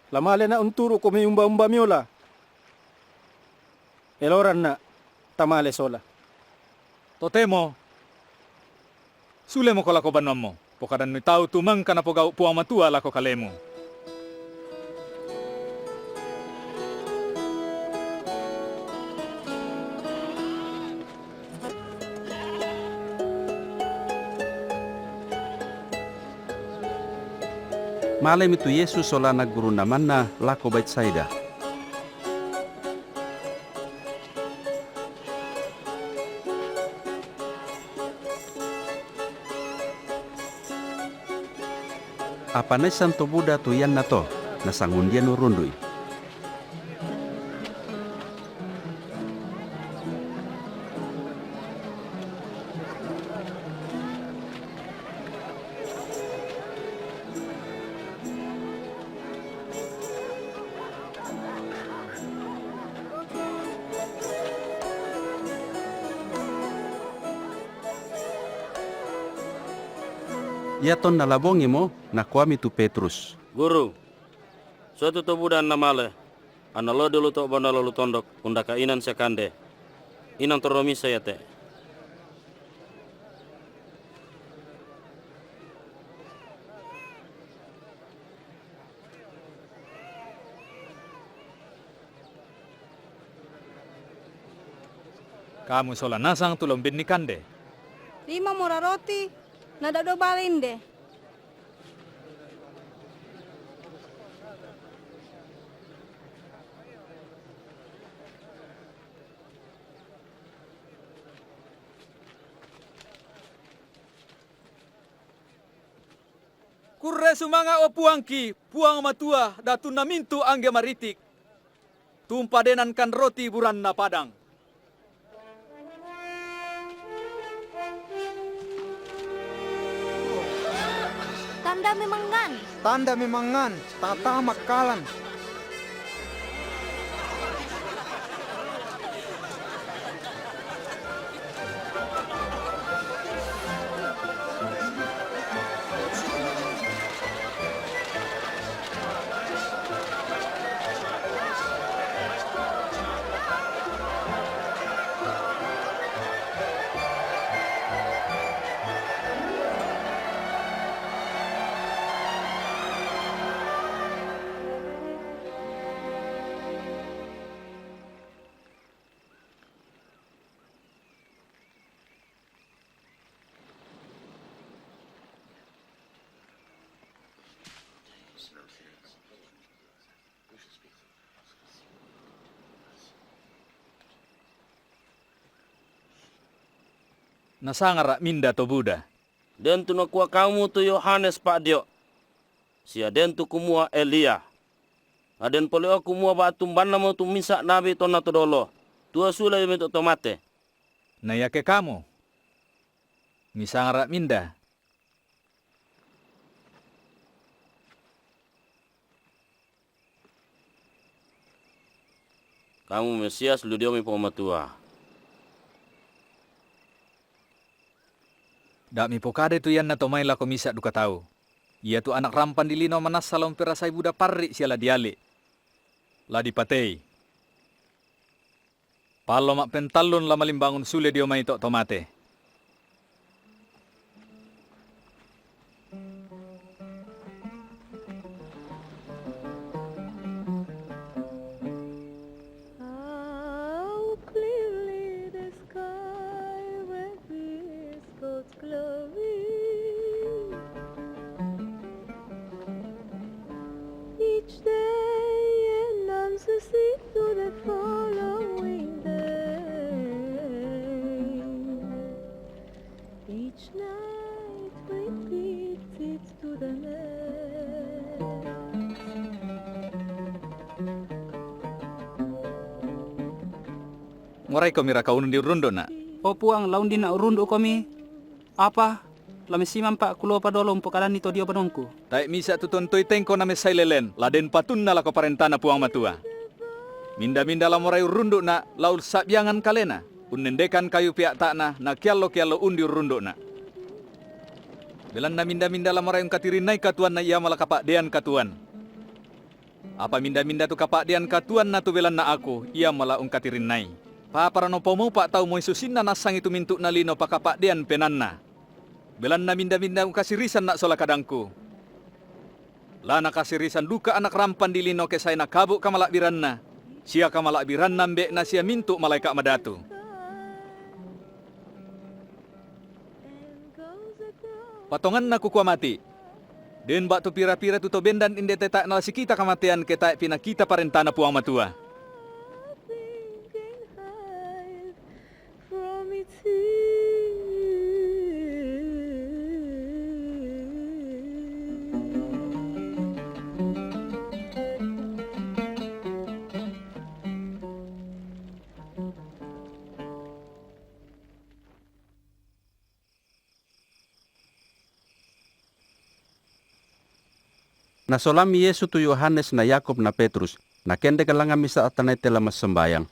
Lamale na unturo ko may umba-umba miola. Eloran na tamale sola. Totemo. Sule mo ko lako banon mo. Pokadan ni tau tumang ka na po puang matua lako kalemo. Malam itu Yesus sola naguru naman na lako Betsaida. Apa na Santo Buddha tu yan na to, nasangundian urundui. Yaton nalabongi mo, nakuami tu Petrus. Guru, suatu to budan namale. Ana lo dulu to banda lalu tondok undaka inan sekande. Inan toromi sayate. Kamu sola nasang tulong bin ni kande. 5 murah roti, nada do balinde. Kurre sumanga o puangki, puang matua datun na mintu angge maritik. Tumpadenan kan roti buran na padang. Tanda memangan. Tanda memangan, tata makalan. Nasangara minda to Buddha. Den tu nakua kamu tu Yohanes Pak Dio. Sia den tu kumua Elia. Aden poleo kumua ba tumban mo tu misa nabi to na to dolo. Tua sula yumi to tomate. Na yake kamu. Misangara minda. Kamu Mesias ludio mi pamatua. Dak mi pokade tu yan na tomay la komisa duka tau. Ia tu anak rampan di lino manas salom perasai Buddha parri siala diali. La dipatei. Palo mak pentalun la malimbangun sule dio mai tok tomate. Ngorai ko mira kaunun di urundo na. O puang laun di na urundo kami. Apa? Lamesiman pak kulo pa dolong pokalan nito dio banongku. Tai misa tutuntui tengko na mesai lelen. Laden patun na lako parentana puang matua. Minda-minda la morai urundo na laul sabyangan kalena. Unendekan kayu piak tak na kialo undi urundo na. Belan na minda-minda la morai ungkatirinai katuan na iya mala kapak dean katuan. Apa minda-minda tu kapak dean katuan na tu belan na aku iya mala ungkatirinai. Para no pomo pak tau mo isusin na nasang itu mintuk na lino pakapak dean penanna. Belan na minda-minda ungkasirisan nak sola kadangku. Lana kasirisan duka anak rampan di lino kesay na kabuk kamalak biranna. Sia kamalak biranna mbek na sia mintuk malaikat madatu. Patongan na kukua mati. Den bak tu pira-pira tu to bendan inde tetak nalasi kita kematian ketak pina kita parentana puang matua. Nasolami Yesu tu Yohanes na Yakob na Petrus, na kende kalanga misa atanay tela masambayang.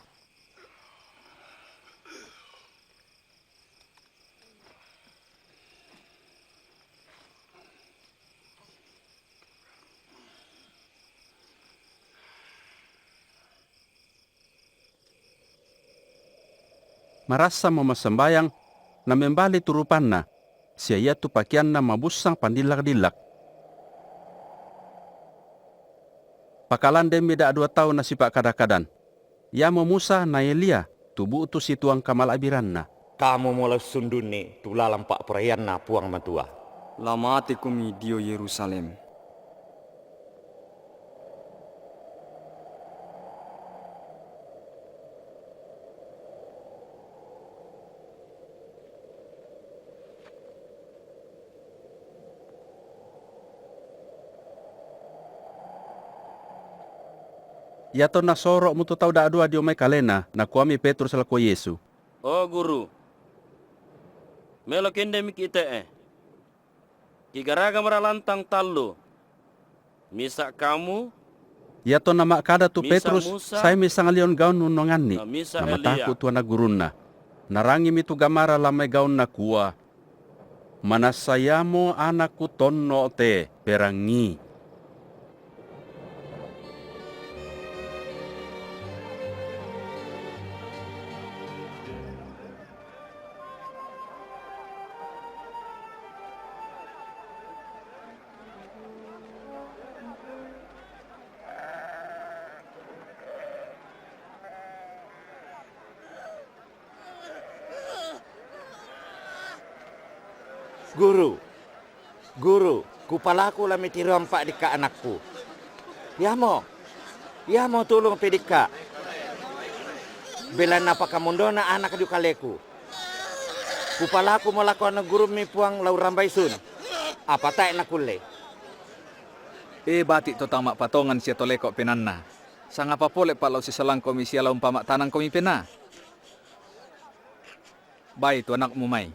Marasa mo masambayang, na membali turupan na, siya tu pakian na mabusang pandilak-dilak. Pakalan demi dak 2 tahun na sipak kadakadan. Ya mo Musa na Elia, tubu tu situang kamalabiran na. Kamu mulai sunduni tulalang pak perayaan na puang matua. Lamate kumi dio Yerusalem. Yato na sorok mo tutaw da adua dio may kalena na kuami Petrus lako Yesu. Oh guru. Melo kende mikite Kigaraga maralantang talo. Misa kamu. Yato na makada tu Misa Petrus Musa, say misang alion gaun nunongan ni. Misa Na mataku Elia. tuan na gurun na. Narangi mi tu gamara lamay gaun na kuwa. Manasayamo anakku tonno te perangi. Guru, kupalaku lah mitiram pak dika anakku. Ya mo tolong pedika. Bela napa kamundona anak di kaleku. Kupalaku mo lako na guru mi puang lau rambai sun. Apa tak na kulle? Batik to tamak patongan siya tolekok penanna. Sangapa pole palau si selang komi siya lau pamak tanang komi pena. Baik tu anakmu mai.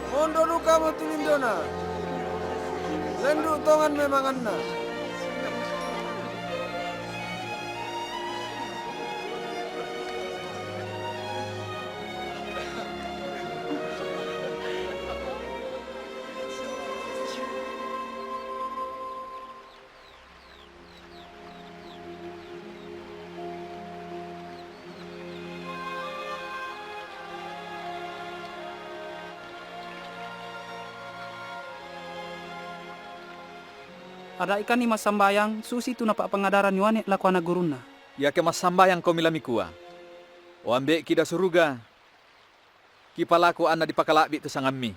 Mondo luka mo tulindona. Lendu tongan memangan na. Ada ikan ni mas sambayang, susi tu napa pengadaran yuane laku anak guruna. Ya ke mas sambayang komi lamikua. O ambek kida suruga. Kipalaku anna dipakalakbi tu sangammi.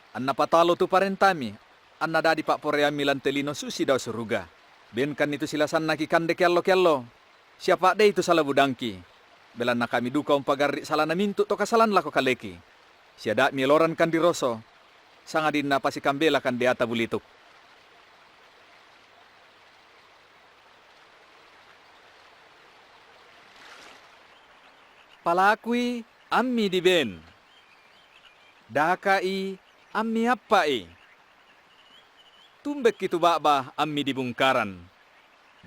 Anna patalo tu parentami. Anna dadi pak poreami lantelino susi daw suruga. Benkan itu silasan naki kande kello. Siapa deh itu salah budangki. Belan na kami duka umpagarri salah na mintu to kasalan lako kaleki. Siada mieloran kan diroso. Sangadin na pasi kambela kan diata bulituk. Palakui ammi di ben. Dakai ammi appai. Tumbek itu bakbah ammi di bungkaran.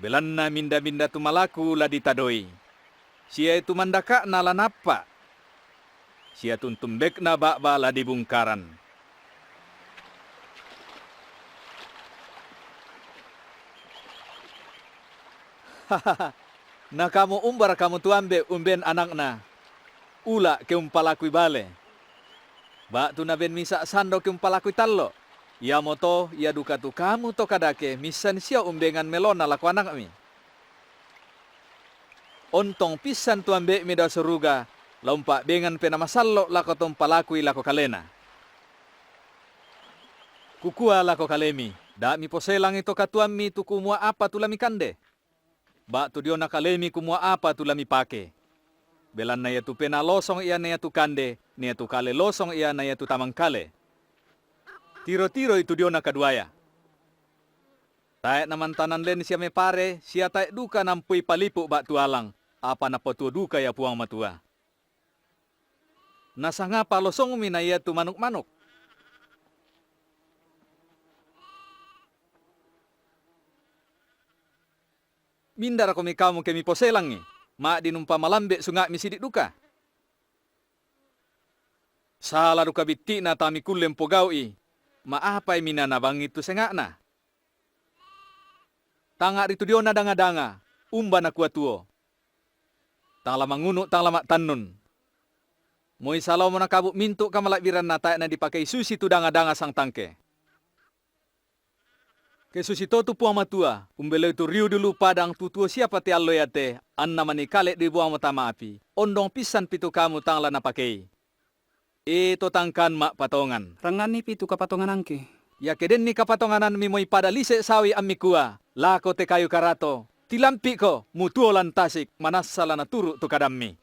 Belanna minda-minda tu malaku la ditadoi. Sia itu mandaka na lanapa. Sia tuntumbek na bakbah la di bungkaran. Hahaha. Na kamu umbar kamu tuambe umben anakna. Ula ke umpalakui bale. Bak tu na ben misa sando ke umpalakui tallo. Ya moto, ya duka tu kamu to kadake misan sia umbengan melona laku anak mi. Ontong pisan tu ambe mi da seruga. Lompak bengan pena masallo lako to umpalakui lako kalena. Kukua lako kalemi. Da mi poselang itu katuam mi tu kumua apa tu lami kande. Bak tu dio na kalemi kumua apa tu lami pake. Belan na tu pena losong ia na tu kande, na tu kale losong ia na tu tamang kale. Tiro-tiro itu dio na kaduaya. Taek naman tanan len siya me pare, siya taek duka nampui palipu bak tu alang, apa na potua duka ya puang matua. Nasa nga pa losong umi na ia tu manuk-manuk. Mindar ako mi kamu kemi poselang ni. Ma dinumpa malambe sunga misidik duka. Salah duka bitti na tami kulem pogawi. Maapay minanabang itu sengak na. Tanga itu dio na danga-danga. Umba na kuatuo. Tang lama ngunu, tang lama tanun. Moy salaw mo na kabuk mintu kamalakbiran na tayo na dipakai susi tu danga-danga sang tangke. Ke susi tu puang matua, umbelo itu riu dulu padang tutua siapa te allo yate, anna mani kale di buang matama api, ondong pisan pitu kamu tangla na pakai. Ito tangkan mak patongan. Rangani pitu kapatongan angke. Ya keden ni kapatonganan mi moy pada lise sawi amikua, lako te kayu karato, tilampi ko, mutuolan tasik, manasala na turu tu kadammi.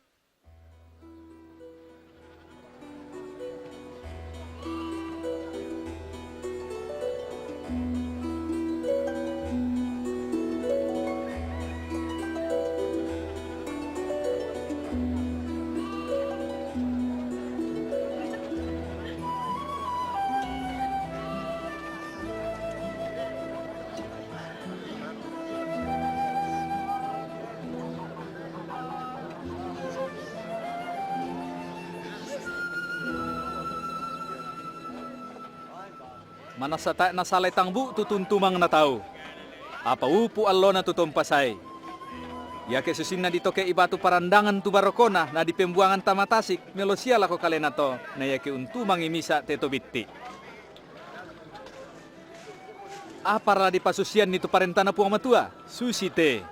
Manasa tayo nasalay tangbu tutuntumang na tao. Apa upu allo na tutumpasay. Ya ke susin na dito ke ibatu parandangan tu barokona na di pembuangan tamatasik melosia lako kalena to na ya ke untumang imisa teto bitti. Apara di pasusian nitu parentana puang matua susi te.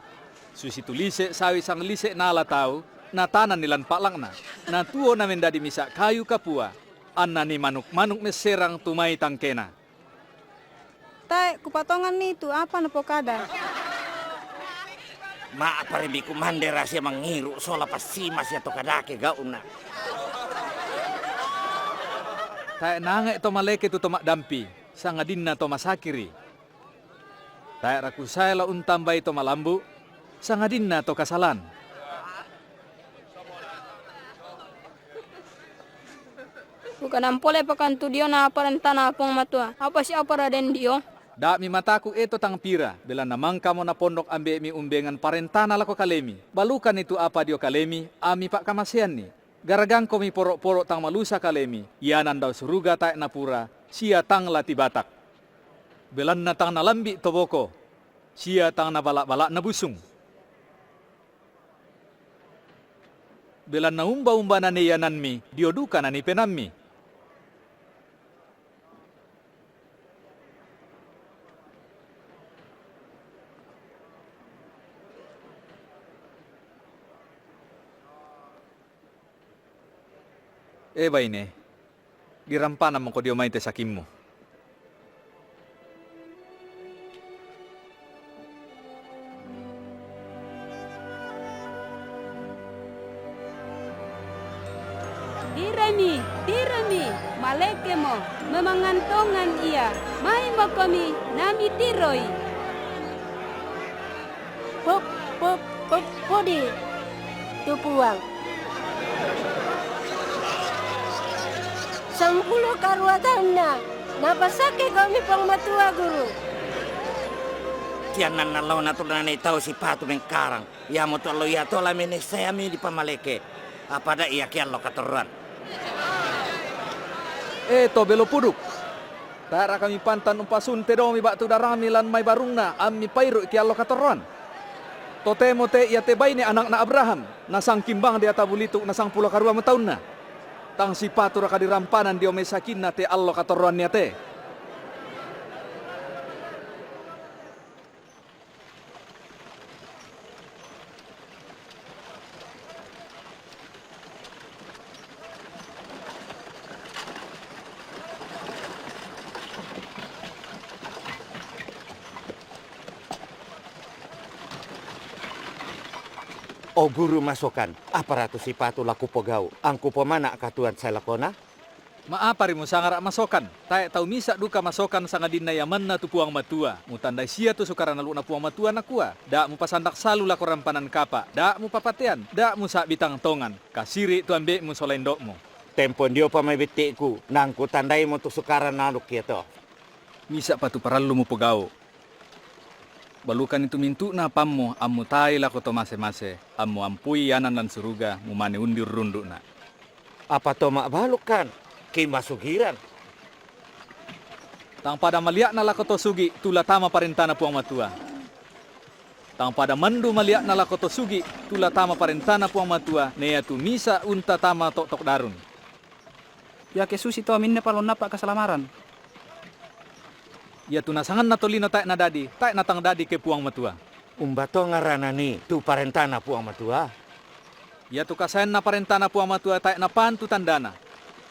Susi tulise sawi sang lise na ala tau na tanan nilan paklang na tuo na mendadi misa kayu kapua anna ni manuk-manuk meserang tumai tangkena. Tai, kupatongan itu apa na pokada? Ma pare biku mande rahasia mengiru sola pasti masih atau kadake gauna. Tai nange to maleke tu tomak dampi sangadinna to masakiri. Tai raku saya la untambai to malambu sangadinna to kasalan. Bukan ampole pakan tu dio na parentana pong matua. Apa si apa raden dio? Da mi mataku eto tang pira, bela namang kamo na pondok ambe mi umbengan parentana lako kalemi. Balukan itu apa dio kalemi, ami pak kamasian ni. Garagang ko mi porok-porok tang malusa kalemi, ianan daw suruga taek na pura, sia tang lati batak. Belan na tang nalambi toboko, sia tang na balak-balak na busung. Belan na umba-umba na niyanan mi, dioduka na ni penammi. Baine, dirampanan mo ko dio maite sakim mo. Dirami, maleke mo, memangantongan ia, mai mo kami, nami tiroi. Podi, tupuang. 10 karua tahun na, napasake kami pang matua guru. Tianan na law na to na naitaw si Patu mengkarang. Ya mo to lo ya to la mene saya mi di pamaleke. Apa da iya kian lo katoran. To belo puduk. Tara kami pantan umpasun te domi bak tu darami lan mai barungna ami pairu kian lo katoran. Totemo te ia te baine anak na Abraham, nasang kimbang dia tabulituk nasang 10 karua mataun na. Tang si patura kadirampanan dio mesakin na te allo katoruan niya te. O guru masukan, aparatus si Patu laku pogau, angku pemana katuan saya lakona? Maapari mo sangara masokan. Tae tau misa duka masokan sangadin na yaman na tu puang matua. Mutandai sia tu sukara nalu na puang matua na kuah. Da mu pasandak salu lako rampanan kapa. Da mu papatean. Da mu sa bitang tongan. Kasiri tu ambe mu solendok mo. Tempon dio pa may bitiku, nangku tandai mo tu sukara naluk kito. Misa pa tu paralu mo pogao. Balukan itu mintu na pammo ammu tai lako to mase-mase. Ammu ampui yanan dan suruga mu mane undir runduk na. Apa to mak balukan? Masugiran. Tang pada maliak na lako to sugi tula tama parentana puang matua. Tang pada mandu maliak na lako to sugi tula tama parentana puang matua neya tu misa unta tama tok darun. Ya ke susi to minne palon napa kasalamaran. Ya tu nasangan na tolino taek na tang dadi ke puang matua. Umbato ngarana ni tu parentana puang matua. Ya tu kasayan na parentana puang matua taek na pantu tandana.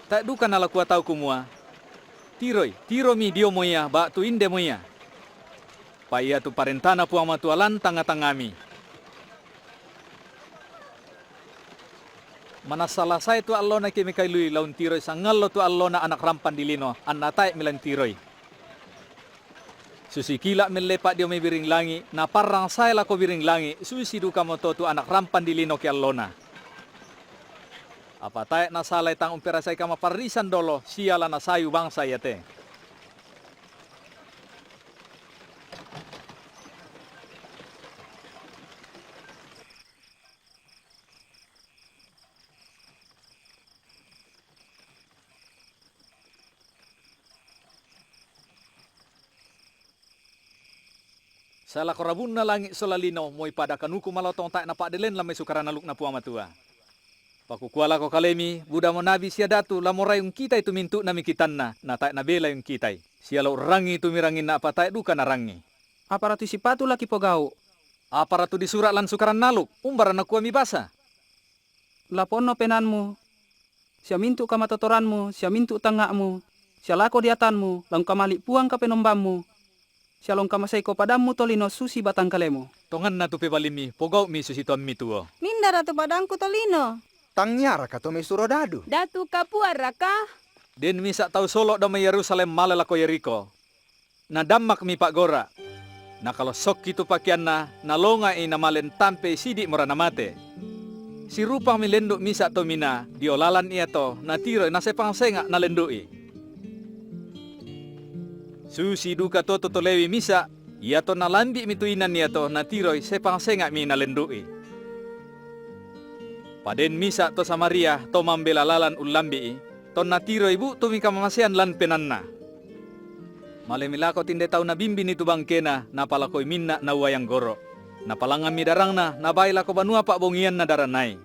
Tak duka nala kuat tahu kumua. Tiro mi dio moya, bak tu inde moya. Paya tu parentana puang matua lantang atangami. Mana salah saya tu allona kemi kailui laun tiroi sangallo tu allona anak rampan dilino anna taek milan tiroi. Susi kila melepak dio me biring langi, na parang saya lako biring langi, susi duka moto tu anak rampan dilino ke allona. Apa taek na salay tang umperasay kama parisan dolo, siala na sayu bangsa yate. Salah korabun na langit solalino mo'y pada kanuku malotong tak na padelen lamay sukaran naluk na puang matua. Pakukuala ko kalemi, buda mo nabi siya datu lamoray yung kitay tumintu na mikitan na tak na bela yung kitay. Siya lo rangi tumirangin na apatay duka na rangi. Aparatu si patu laki pogau. Aparatu di surat lan sukaran naluk, umbaran na kuami basa. Lapon no penanmu. Siya mintu kamatotoranmu, siya mintu tangakmu. Siya lako diatanmu, lang kamali puang ka penombammu. Siya long kamasay ko padamu tolino susi batang kalemo. Tongan na tu pebalimi, pogau mi susituan mi tuo. Mindara tu padangku tolino. Tangnyara ka to may surodado. Datu kapuar raka. Den misa tau solo da may Yerusalem malala ko Yeriko. Na damak mi Pak Gora. Na kalau sok itu pakian na nalonga na malen tampe sidik mora na mate. Si rupa mi lenduk misa to mina diolalan iya to na tiro na sepang senga na lendui. Susi duka to lewi misa, iya to nalambi mituinan iya to na tiroy sepang senga mi nalendui. Paden misa to Samaria to mambela lalan ulambi, to na tiroy bu to mi kamamasian lan penanna. Malemila ko tinde tau na bimbi nitu bangkena na palakoy minna na wayang goro. Na palangan mi darang na baila ko banua pak bongian na daranay.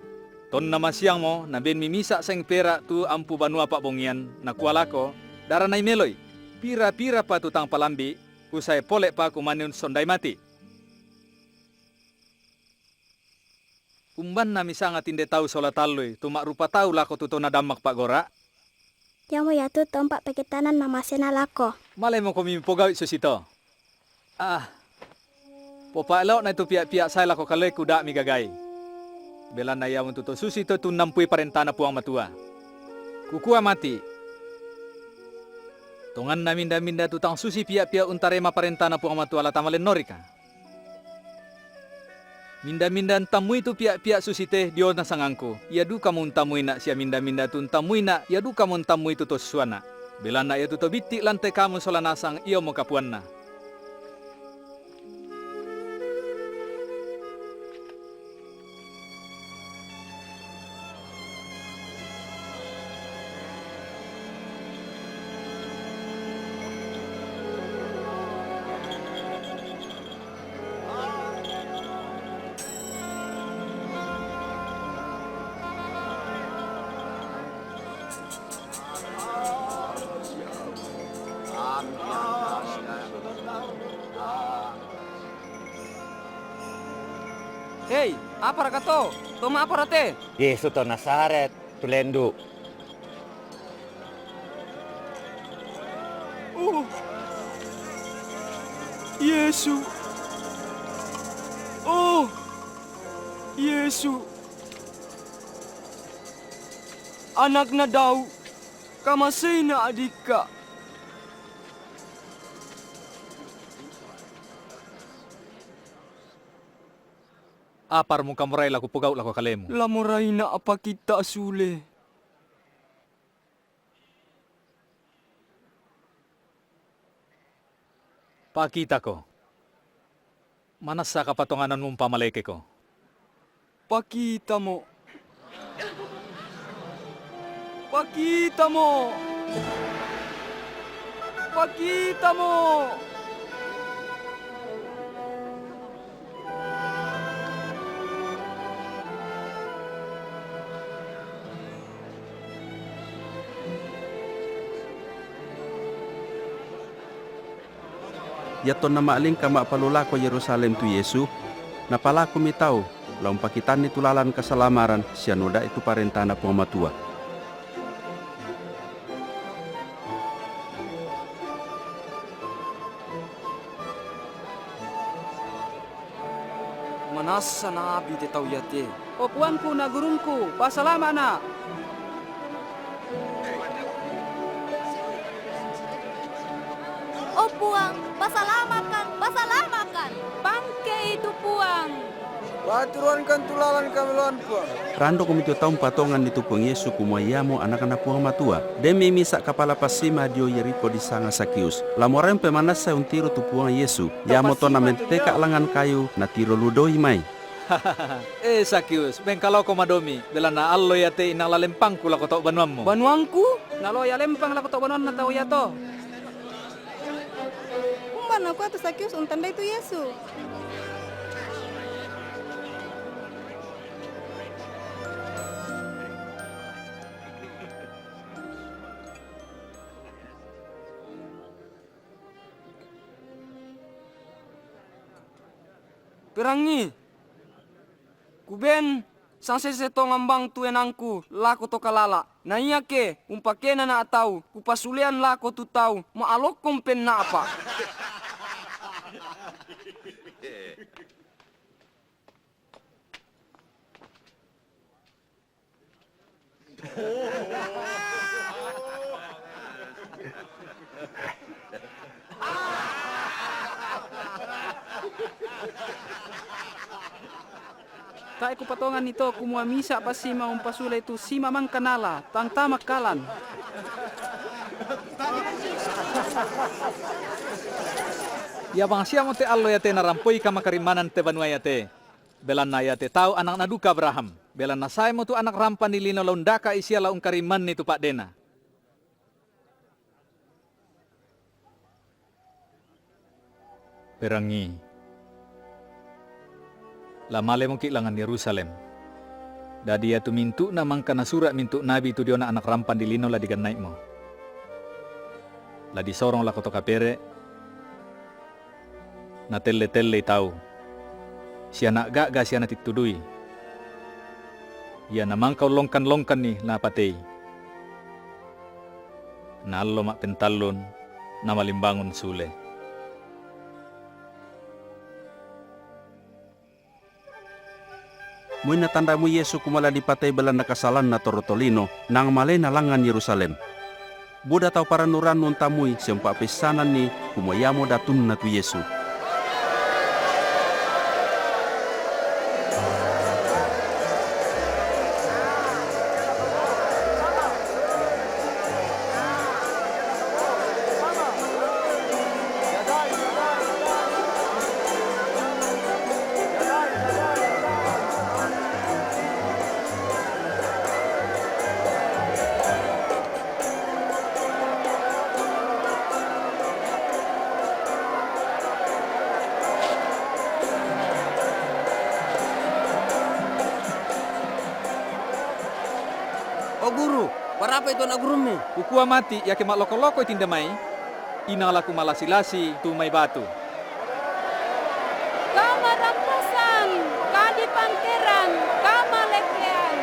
Ton na masiang mo na ben mi misa seng pera tu ampu banua pak bongian na kuala ko daranay meloy. Pira-pira pa tutang palambi, usai polek pa kumanun sondai mati. Umban na misanga tinde tau sola taloy, tumak rupa tau lako tuto na damak Pak Gora. Yang mo yatu tompak pekitanan mamasena lako. Malay mo kami pogawit susito. Popa elok na itu pihak-pihak saya lako kalai kuda mi gagai. Bela na yawan tuto susito tu nampui parentana puang matua. Kukua mati. Tongan na minda-minda tutang susi pia-pia untarema parentana puang matua la tamalen norika. Minda-minda tamui tu pia-pia susi teh dio na sangangku. Ya duka mun tamui na sia minda-minda tu tamui na ya duka mun tamui tu suana. Bela na ya tuto biti lantai kamu sola nasang iyo mo kapuan na. Hei, apa rakato? Toma apa rate? Yesu to Nasaret, tulendu. Yesu. Oh, Yesu. Anak na daw, kamasay na adik ka. Apar mo kamuray lako pugaw lako kalemo. Lamuray na apa kita sule. Pakita ko. Manas sa kapatonganan mong pamaleke ko. Pakita mo. Pakita mo. Pakita mo. Yaton na maaling ka maapalula ko Yerusalem tu Yesu, napala ko mitaw, laung pakitan ni tulalan kasalamaran, siya noda itu parentana puang matua. Manasa na abi te tau yate. O puanku na gurungku, pasalama na. Oh puang, pasalamakan, pasalamakan. Bangke itu puang. Paturuankan tulalan kami lawan puang. Rando kumito taong patongan itu puang Yesu kumayamo anak-anak puang matua. Demi misa kapala pasima dio Yeriko di sanga Sakius. Lamoran pemanasa un tiro tu puang Yesu. Yamo to na menteka langan kayu na tiro ludoi mai. Sakius, bengkalo ko madomi. Bela na allo yate inalalempangku lako to banuammo. Banuangku? Nalo ya lempang lako to banuan na tau yato. ban aku atas Sakius tanda itu Yesus. Perangi. Kuben sang seseto ngambang tu enangku lako to kalala. Na iya ke umpakena na atau kupasulian lako tu tau maalok kompen na apa. Tak ku patongan ito kumua misa pa sima umpasula itu sima mang kanala tang tamak kalan. Ya bang siamo te allo ya te narampoi kama karimanan te banua ya te. Belan na ya te tau anak naduka Abraham. Belan na say mo tu anak rampan ni lino laundaka isia laung kariman ni tu Pak Dena. Perangi. Lamale mo kilangan Yerusalem. Dadi ya tu mintu na mangkana surat mintu nabi tu diona anak rampan di lino la diganai mo. La disorong la koto kapere. Na telle tau. Si anak gaga si anak titudui. Ya namang kau longkan ni la patei. Na allo mak pentalon na malimbangun sule. Muy na tanda mo Yesu kumala di patay belan na kasalan na torotolino nang malay na langan Yerusalem. Buda tau para nuran nun tamuy siyang papisanan ni kumayamo datun na tu Yesu. Oh guru, para apa itu anak guru mi? Ukua mati ya ke mak loko-loko itindamai. Inalaku malasi-lasi tu mai batu. Kama rampasan, kadi panteran, kama lekean.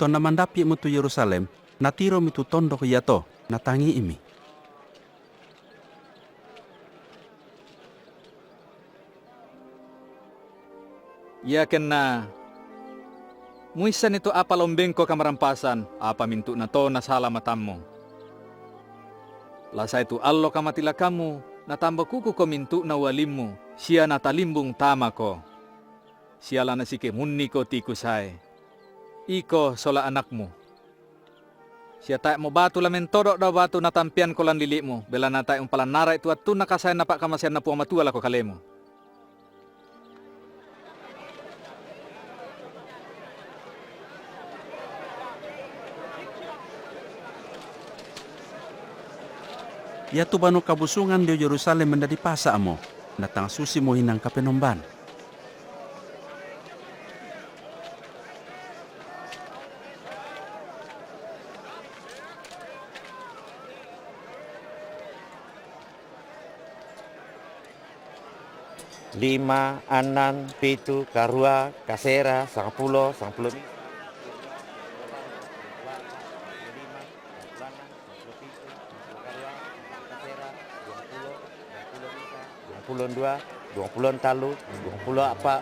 To na mandapi mo tu Yerusalem, natiro mi tu tondo ya to, natangi imi. Ya kena muisan itu apa lombengko kamarampasan, apa mintu na to na sala matamu. Lasa itu allo kamatila kamu, natamba kuku ko mintu na walimu, siya natalimbung tama ko. Siala na sike munni ko tikusay. Iko sola anakmu. Siya tayo mo batu lamen todok daw batu natampian ko lang lili mo. Bela na tayo palan nara itu at tu nakasay na pa kamasyan na po matuwala ko kalemo. Ya tu banu kabusungan di Yerusalem menda di pasa mo, natang susi mo hinang kapenomban. Lima, anan, pitu, karua, kasera, sangpulo, sangpulo. Pulon dua, 20 talu, 20 apa?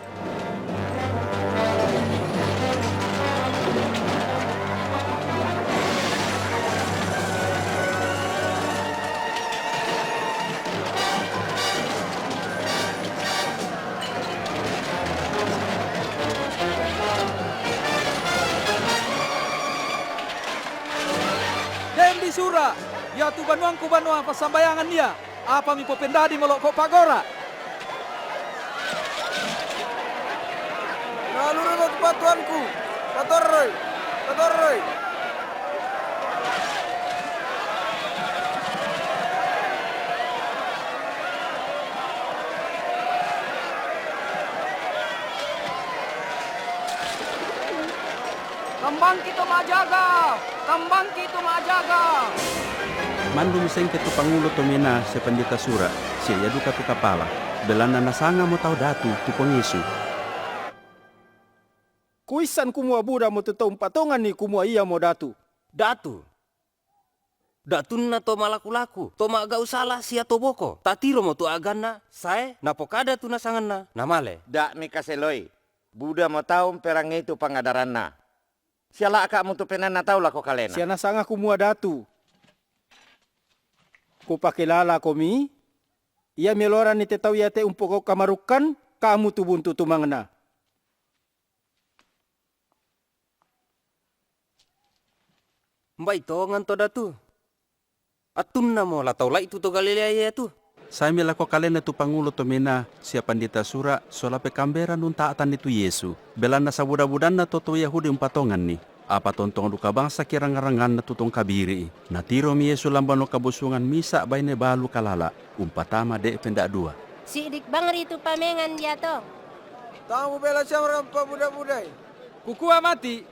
Dem di sura, ya tu banuang ku banua pasambayangan dia. Apa mi popendadi molok ko pagora? Naluri mo patuanku. Katorroy. Katorroy. Kambang kita majaga. Kambang kita majaga. Mandum seng ketu pangulo tomina si Pandita Sura, siya yaduka tu kapala, belana nasanga mo tau datu tu pengisu. Kuisan kumua buda mo tutong patongan ni kumua iya mo datu. Datu. Datun na to malaku-laku, to magau salah sia to boko. Tatiro mo tu agana, sae, napokada tu nasangan na, namale. Dak mi kaseloi. Buda mo tahu perang itu pangadaran na. Siala akak mo tu penan na tahu lako kalena. Sia nasanga kumua datu. Kupakilala komi, ia melora ni tetau yate umpoko kamarukan, kamu tu buntu tu mangna. Mbak ito ngan to datu. Atun na mo latau la itu to Galilea ya tu. Saya milako kalena tu pangulo tomina siya Pandita Sura, solape kambera nun taatan itu Yesu. Belana sa buda-budan na toto Yahudi umpatongan ni. Apa tontong duka bangsa kirang-rangan na tutong kabiri. Natiro mi Yesu lambano kabusungan misa bayne balu kalala. Umpatama de pendak dua. Sidik bangri itu pamengan dia to. Tamu bela siya rampa buda-buday. Kukua mati.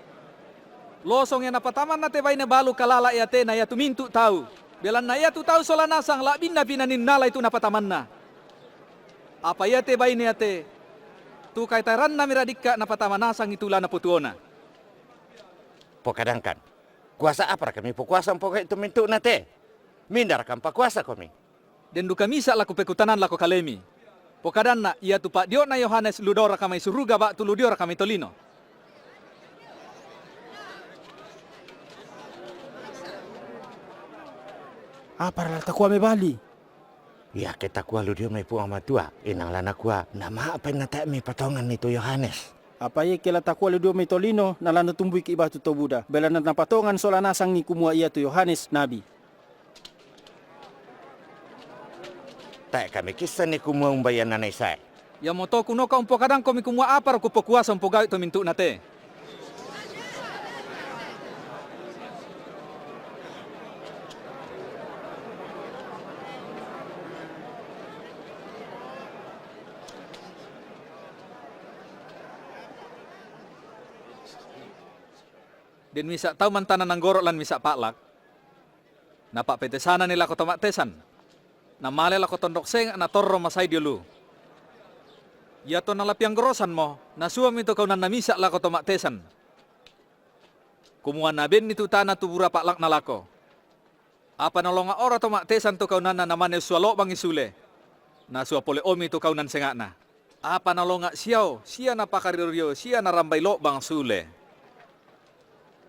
Losong yang napataman na te bayne balu kalala ya te na ya tu mintu tahu. Belan na ya tu tahu sola nasang labin na pinanin nala itu napataman na. Apa ya te bayne ya te. Tu kaitaran na miradika napataman nasang itulah na putuona. Pokadangkan. Kuasa apa kami pukuasa poka itu mintu nate. Mindar kan pakuasa kami. Den duka misa laku pekutanan laku kalemi. Pokadan na ia tu Pak Dio na Yohanes ludora kami suruga bak tu ludiora kami tolino. Apa rala takua me bali? Ya kita kuah ludio me puang matua. Inang lana kuah. Nama apa yang nate me patongan itu Yohanes. Apa ye kela takua le do metolino na lana tumbui ki ibatu to Buddha. Belana na patongan sola nasang ni kumua ia tu Yohanes nabi. Tak kami kisah ni kumua umbayan nanay say. Ya moto kuno ka umpo kadang kami kumua apa ku pokuasa umpo gawit to mintu nate. Den misa tau mantanan ng gorok lan misa paklak. Napa petesana nila ko tomatesan. Namale la ko tondok seng na torro masay diulu. Yato na lapiang gorosan mo, nasuam ito kau na misa la ko tomatesan. Kumuha na ben nitu tana tubura paklak na lako. Apa nolonga ora tomatesan to kau na namane sualo bang isule. Nasua pole omi to kau nan senga na. Apa nolonga siyaw, siya na pakariryo, siya na rambaylo bang sule.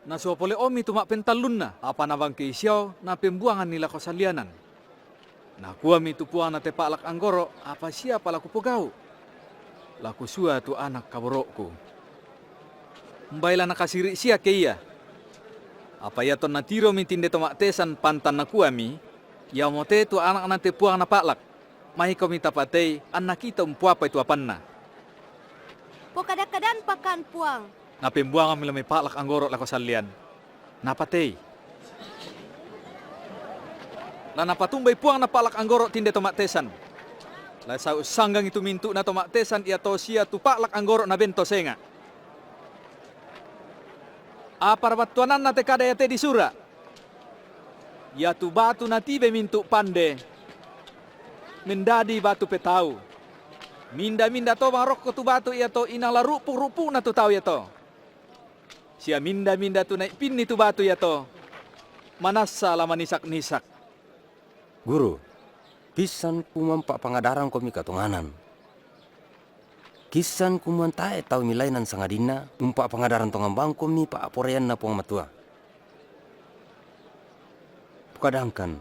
Nasua pole omi tumak pentalun na. Apa na bang kisyaw na pembuangan nila ko salianan. Nakuha mi tu puang na tepaklak anggoro. Apa siya pala kupugau. Laku sua tu anak kaborokku. Mbaila nakasiri siya kaya. Apa ya ton natiro mi tinde tomak tesan pantan nakuha mi. Ya mote tu anak na tepuang na paklak. Mahi kami tapatay anak kita umpuapa itu apan na. Po kadang-kadang pakan puang. Napimbuangan mi lamay paklak anggoro lako salian. Napatay. La napatumbay puang na paklak anggoro tinde tomaktesan. La sa usanggang itu mintu na tomaktesan ia to siya tu paklak anggoro na bento senga. Apar batuanan na te kada yate di sura. Ya tu batu na tibe mintu pande. Mendadi batu petau. Minda-minda to bang rokko tu batu ia to inala rupu-rupu na tu tau ya to. Siya minda-minda tu naik pin itu batu ya to. Manasa lama nisak-nisak. Guru, pisan kumampak pangadaran komi katunganan. Kisan kumuan tae tau milainan sangadina, umpak pangadaran tongambang komi pa aporean na puang matua. Kadangkan,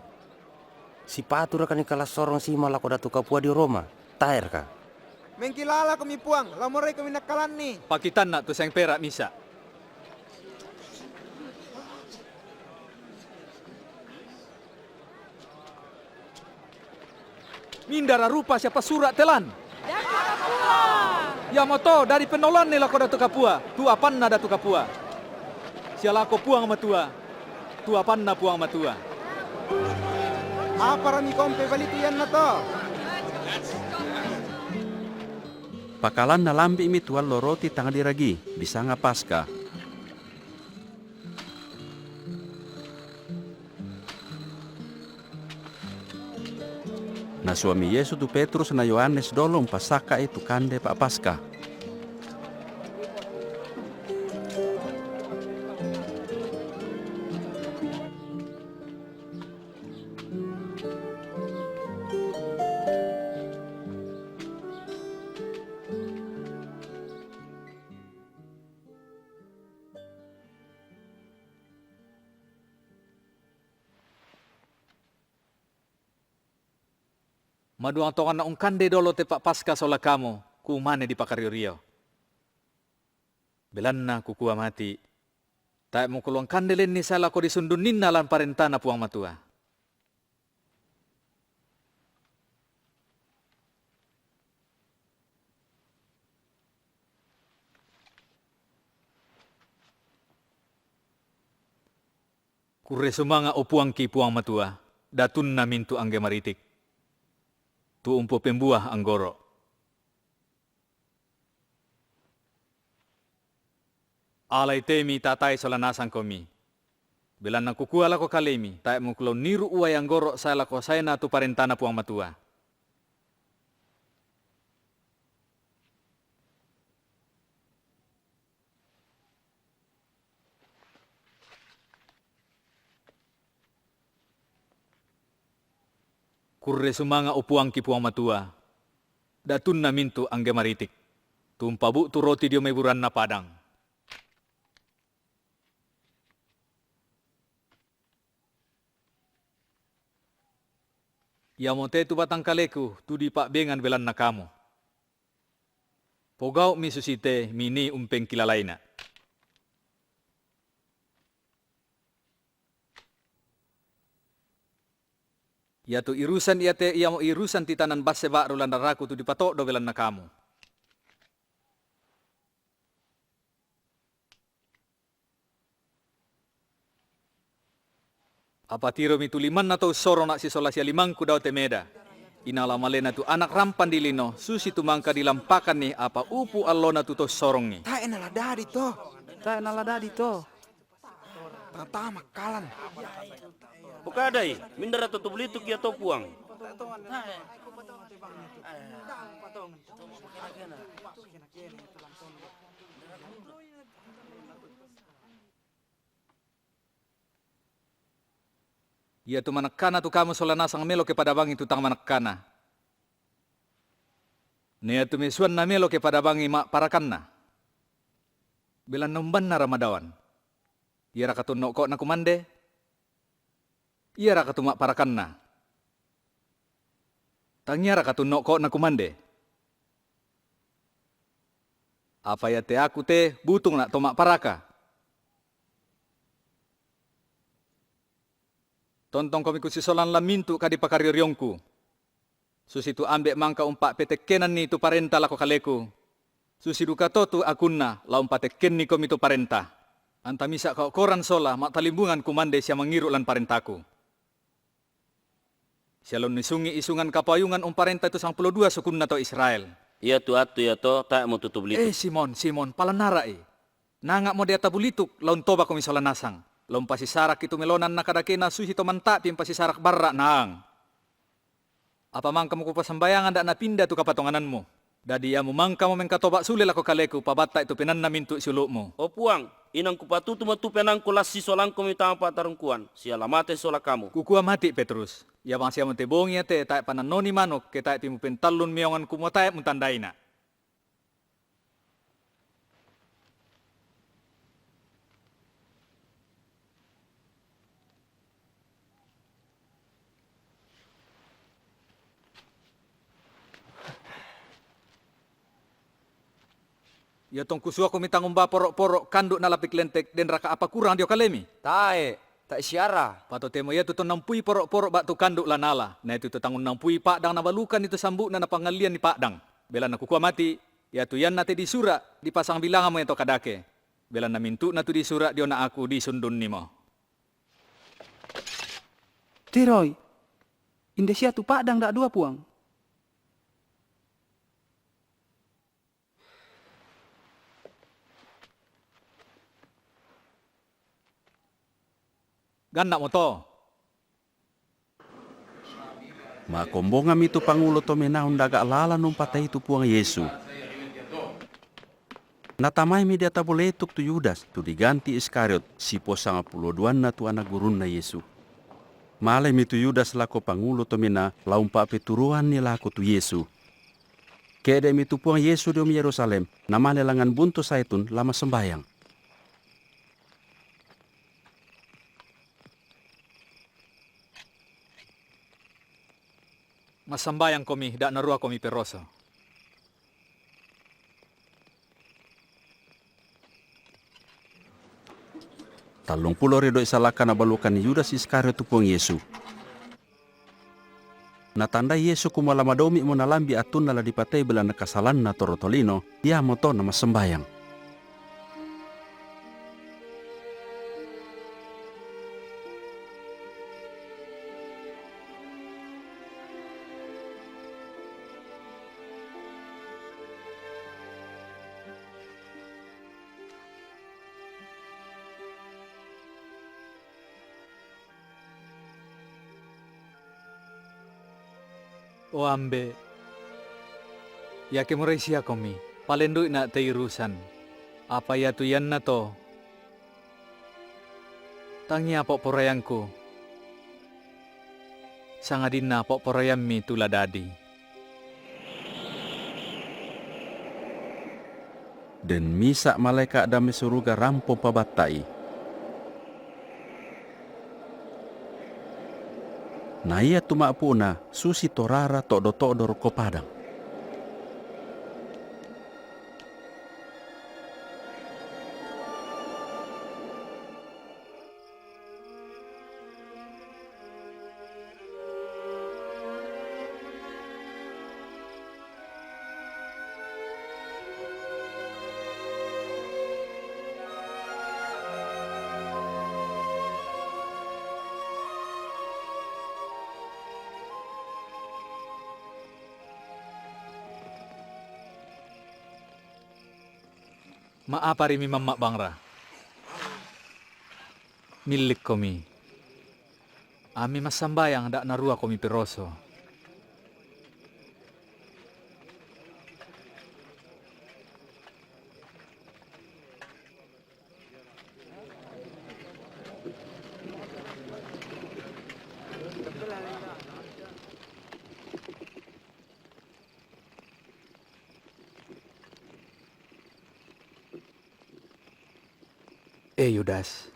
si patura kani kalas sorong si malako datu kapua di Roma, taer ka. Mengkilala kami puang, lamoray kami nakalan ni. Pakitan na tu sang perak misa. Mindara rupa siapa surat telan. Dan puang. Ya moto dari penolan ni lako datu kapua, tua panna datu kapua. Siala ko puang matua, tua panna puang matua. Apa rami kompe balitu yan na to? Pakalan na lambi mi tuan lo roti tanga diragi, bisa nga Paska. Na suami Yesu tu Petrus na Yohanes dolong pasaka itu kande pa Paska. Maduang tongan na ungkande dolo te Pak Paska sola kamu, ku mane di Pakario-rio. Belan na kukua mati. Tak mo kuluang kandelen ni sala ko disundunin na lan parentana puang matua. Kure sumanga o puang ki puang matua, datun na mintu angge maritik. Tu umpo pembuah anggoro. Alay temi tatay solanasang komi. Bilan na kukuala ko kalemi, tayo mo kulo niru uway anggoro sa lako say na tu parentana puang matua. Kurre sumanga upuang ki puang matua. Datun na mintu angge maritik. Tumpabu tu roti dio may buran na padang. Yamote tu batang kaleku tu di pak bengan belan na kamu. Pogau mi susite mini umpeng kilalaina. Ya tu irusan ia te ia mo irusan titanan basse ba rulan daraku tu dipatok do belan na kamu. Apa tiro mi tuliman na to soro na si sola sia limangku daw temeda. Inala malena tu anak rampan dilino susi tu mangka dilampakan ni apa upu allona tu to sorong ni. Ta enala dadi to. Ta enala dadi to. Tama kalan. Bukadai, mindara to tublituk ya to puang. Ya tu manakana tu kamu solana sang melo kepada bangi tu tang manakana. Nia tu mesuan na melo kepada bangi mak parakanna. Bila nomban na Ramadawan. Ya rakatun no ko na kumande. Iya raka tumak parakanna. Tangnya raka tunok ko na kumande. Apa ya te aku te butung nak tomak paraka. Tontong komi kusisolan lamintu kadi pakariryongku. Susitu ambek mangka umpak petekenan ni tu parenta lako kaleku. Susidu katotu akunna la umpatekken ni komi tu parenta. Antamisa kau koran sola mak talimbungan kumande siya mangiru lan parentaku. Sialon nisungi isungan kapayungan parenta itu 12 sukun na to Israel. Iya tu atu ya to tak mo tutublituk. Simon, palanara Nangak mo diata bulituk laun toba ko misola nasang. Laun pasisarak itu melonan na kadakena susi to manta pim pasisarak barra naang. Apa mang kamu kupasambayangan dak na pinda tu kapatongananmu. Dadi ya mangka mo mengkatoba sule lako kaleku pabata itu penan na mintu sulukmu. O puang, inang kupatutu matu penang kulas si solang komitang patarungkuan. Siala mate sola kamu. Kukua mati Petrus. Ya bang siya montebongi ya te tayo pananoni manok ke tayo timu pentalun miyongan kumotay muntandai na. Ya tong kusua kumitang umba porok-porok kanduk na lapik lentek den raka apa kurang dio kalemi. Tae, tak siara. Pato temo ya tu nampui porok-porok bak tu kanduk lanala. Na itu tangun nampui padang na balukan itu sambuk na pangalian ni padang. Bela na kukua mati, Ya tu yan nate di surat dipasang bilangan mo ito kadake. Bela na mintu na tu di surat dio na aku di sundun nimo. Tiroy, Indonesia tu padang dak dua puang. Gannak mo to. Makombongam itu Pangulo to menahun daga lala nung patay itu puang Yesu. Natamay mi dia taboletuk tu Yudas tu diganti Iskariot si po 52 na tu anak gurun na Yesu. Malay mi tu Yudas lako Pangulo to mena laumpa peturuan ni lako tu Yesu. Kede mi tu puang Yesu di Yerusalem namale langan buntu saitun lama sembayang. Masambayang komi dak narua komi peroso. Talong pulo redo isalaka na balukan ni Yudas Iskariot tu puang Yesu. Natanda Yesu kumala madomi mo nalambi atun nala dipatay bela na kasalan na torotolino, dia mo to na masambayang. O ambe, ya ke Malaysia komi, palenduk nak teirusan. Apa ya tu yan na to? Tangi apok porayangku. Sangadina apok porayammi tula dadi. Dan misa malaikat dami suruga rampo pabatai. Na iya tumapuna susi torara todo-todo ko padang. Maapari mi mamma bangra. Milik komi. Ami masambayang dak narua komi peroso. Yudas.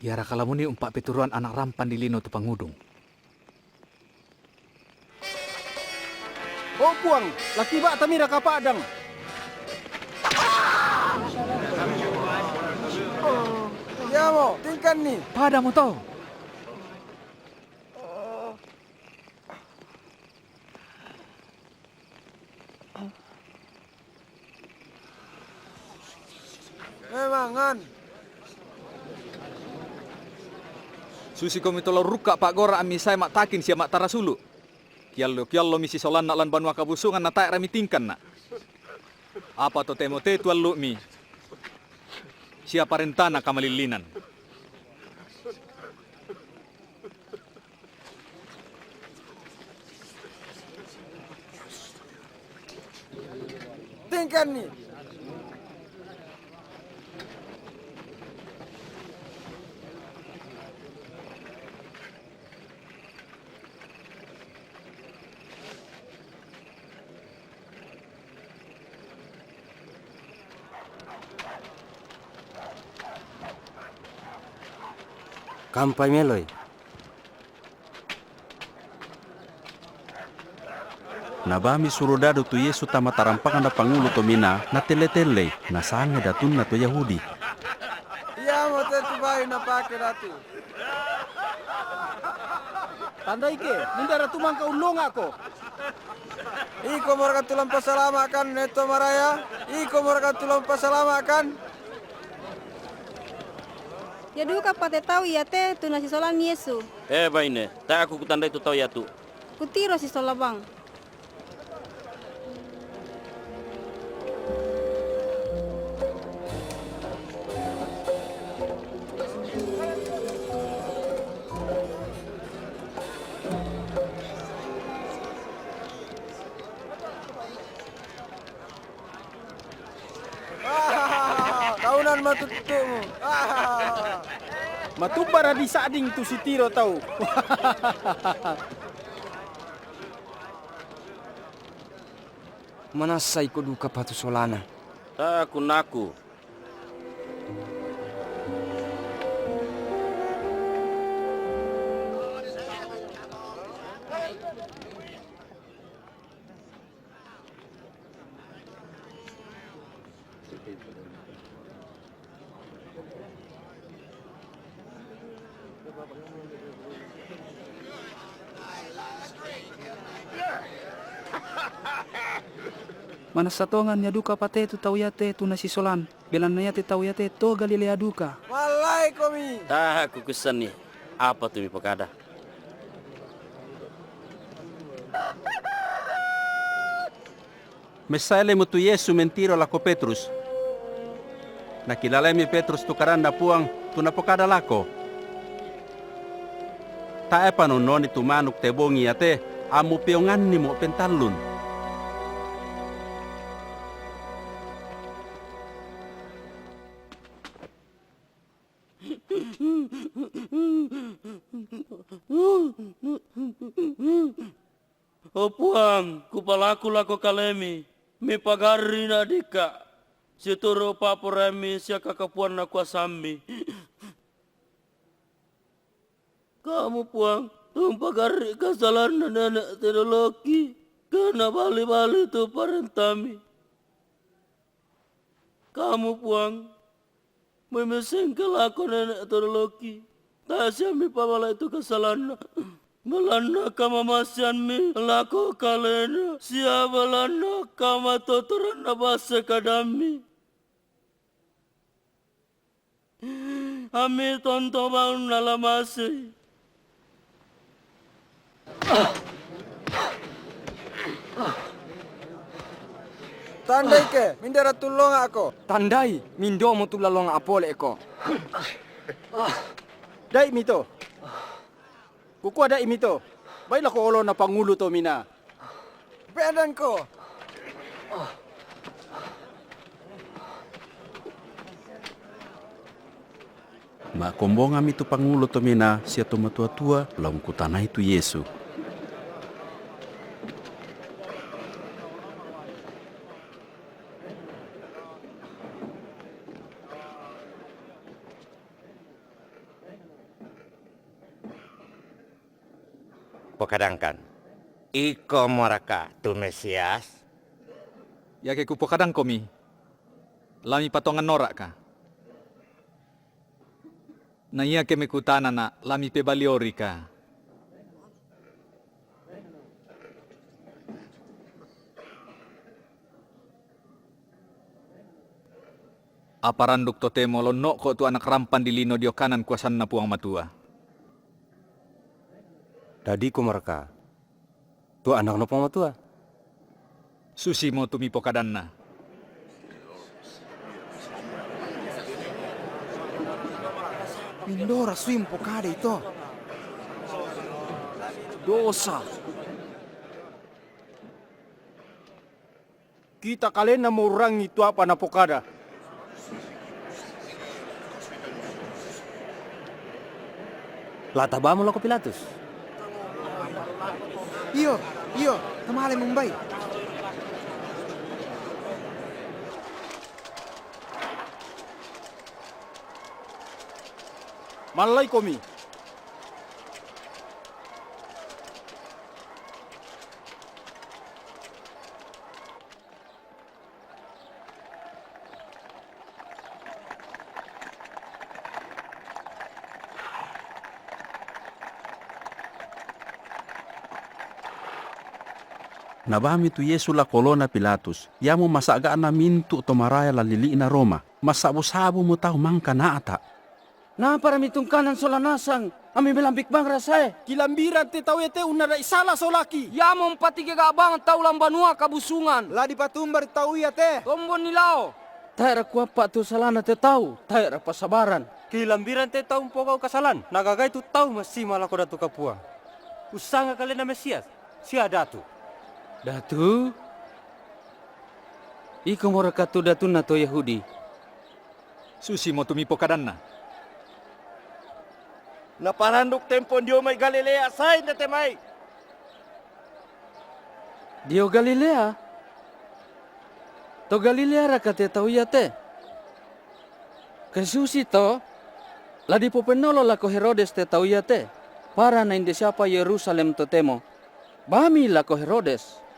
Yara kalamuni umpak peturuan anak rampan di lino tu pangudung. Oh puang, laki bak tamira ka padang. Ya mo, tingkan ni. Pada mo to. Memangan. Susi komi tolo ruka pak gora ami saya mak takin siya mak tarasulu. Kiallo misi solan nak lan banua kabusungan na taik rami tingkan nak. Apa to temote tuan lu mi. Siapa rentana kamalilinan. Tingkan ni. Kampai meloy. Nabami surudado tu Yesu tama tarampangan da Pangulo to mina na tele-tele na sange datun na to Yahudi. Ia mo tetu bayi na pake datu. Tandai ke, mindara tumang ka ulong ako. Iko mereka tulang pasalamakan neto maraya. Iko mereka tulang pasalamakan. Ya duka pate tahu ya te tu nasi solan Yesu. Baine, tak aku kutandai tu tahu ya tu. Kutiro si sola bang. Kaunan matutumu. Matubara di sading tu si Tiro tahu. Manasay ko duka patu solana. Tak aku naku. Mana satongan ya duka pate tu tau yate tu nasi solan. Belan na yate tau yate to Galilea duka. Malai komi. Tak aku kesan ni. Apa tu mi pakada? Messaile mo tu Yesu mentiro lako Petrus. Nakilala mi Petrus tu karanda puang tu napokada lako. Ta e panononi tu manuk te bongi ate amu piongan ni mo pentalun. Oh puang, kupalaku lako kalemi. Mi pagari na dika. Si turo paporemi siya kakapuan na kuasambi. Kamu puang, tumpagari kasalan na nenek teknologi. Karena bali-bali tu parentami. Kamu puang, memesengkel aku nenek teknologi. Tak siya mi pamala itu kasalan na. Melana kama masyan lako kalena siya melana kama totoran na basa kadami. Ami tonto bang nalamasi. Tandai ke, mindara tulong ako. Tandai, mindo mo tulalong apole ko. Dai mito. Kuku ada imito. Baiklah ko olo na pangulo to mina. Bedan ko. Makombonga mi tu pangulo to mina sia to matua-tua laung kutanai tu Yesu. Pokadangkan. Iko moraka tu Mesias. Ya ke kupo kadang komi. Lami patongan norak ka. Na iya ke mekutana na lami pe baliori ka. Aparanduk totemo lonok ko tu anak rampan di lino dio kanan kuasan na puang matua. Dadi ko mereka. Tu anak no pamatua. Susi mo tumipo kadan na. Mindora swim pokade ito. Dosa. Kita kalian na orang itu apa na pokada. Latabamu lo ko Pilatus. Iyo, tamale Mumbai. Malay komi. Nabami tu Yesu la kolona Pilatus. Yamu masaga na mintu to maraya la lili na Roma. Masabu-sabu mo tahu mangka na ata. Na para mitong kanan solanasang. Ami melambik bang rasay. Kilambiran te tau yate unada isala solaki. Yamong pati kagabang tau lambanua kabusungan. La di patumbar tau yate. Tombon nilao. Tayo kuapa tu salana te tau. Tayo pasabaran. Kilambiran te tau mpokau kasalan. Nagagay tu tau masih malako datu kapua. Usanga kali na Mesias. Sia datu. Datu? Iko mo rakatu datu na to Yahudi. Susi mo tumipo kadan na. Naparandok tempon dio may Galilea say na temay. Dio Galilea? To Galilea rakate tau yate. Kesusi to, ladi po penolo lako Herodes te tau yate. Para na indi siapa Yerusalem to temo. Bami lako Herodes.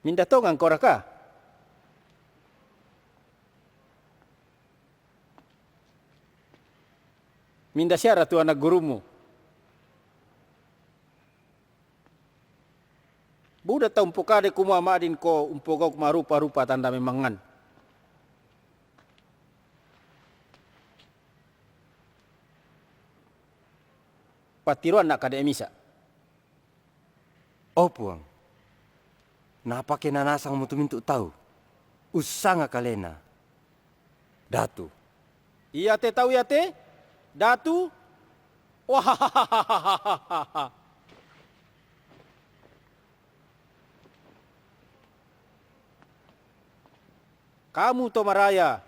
Minda tongang koraka. Minda siara tu anak gurumu. Buda ta umpukade kuma madin ko umpukau kuma rupa-rupa tanda memangan. Patiruan nak kade emisa. Oh puang. Napa kena nasang mo tumintu tahu? Usanga kalena. Datu. Iya te tahu ya te? Datu? Wahahaha. Kamu Tomaraya.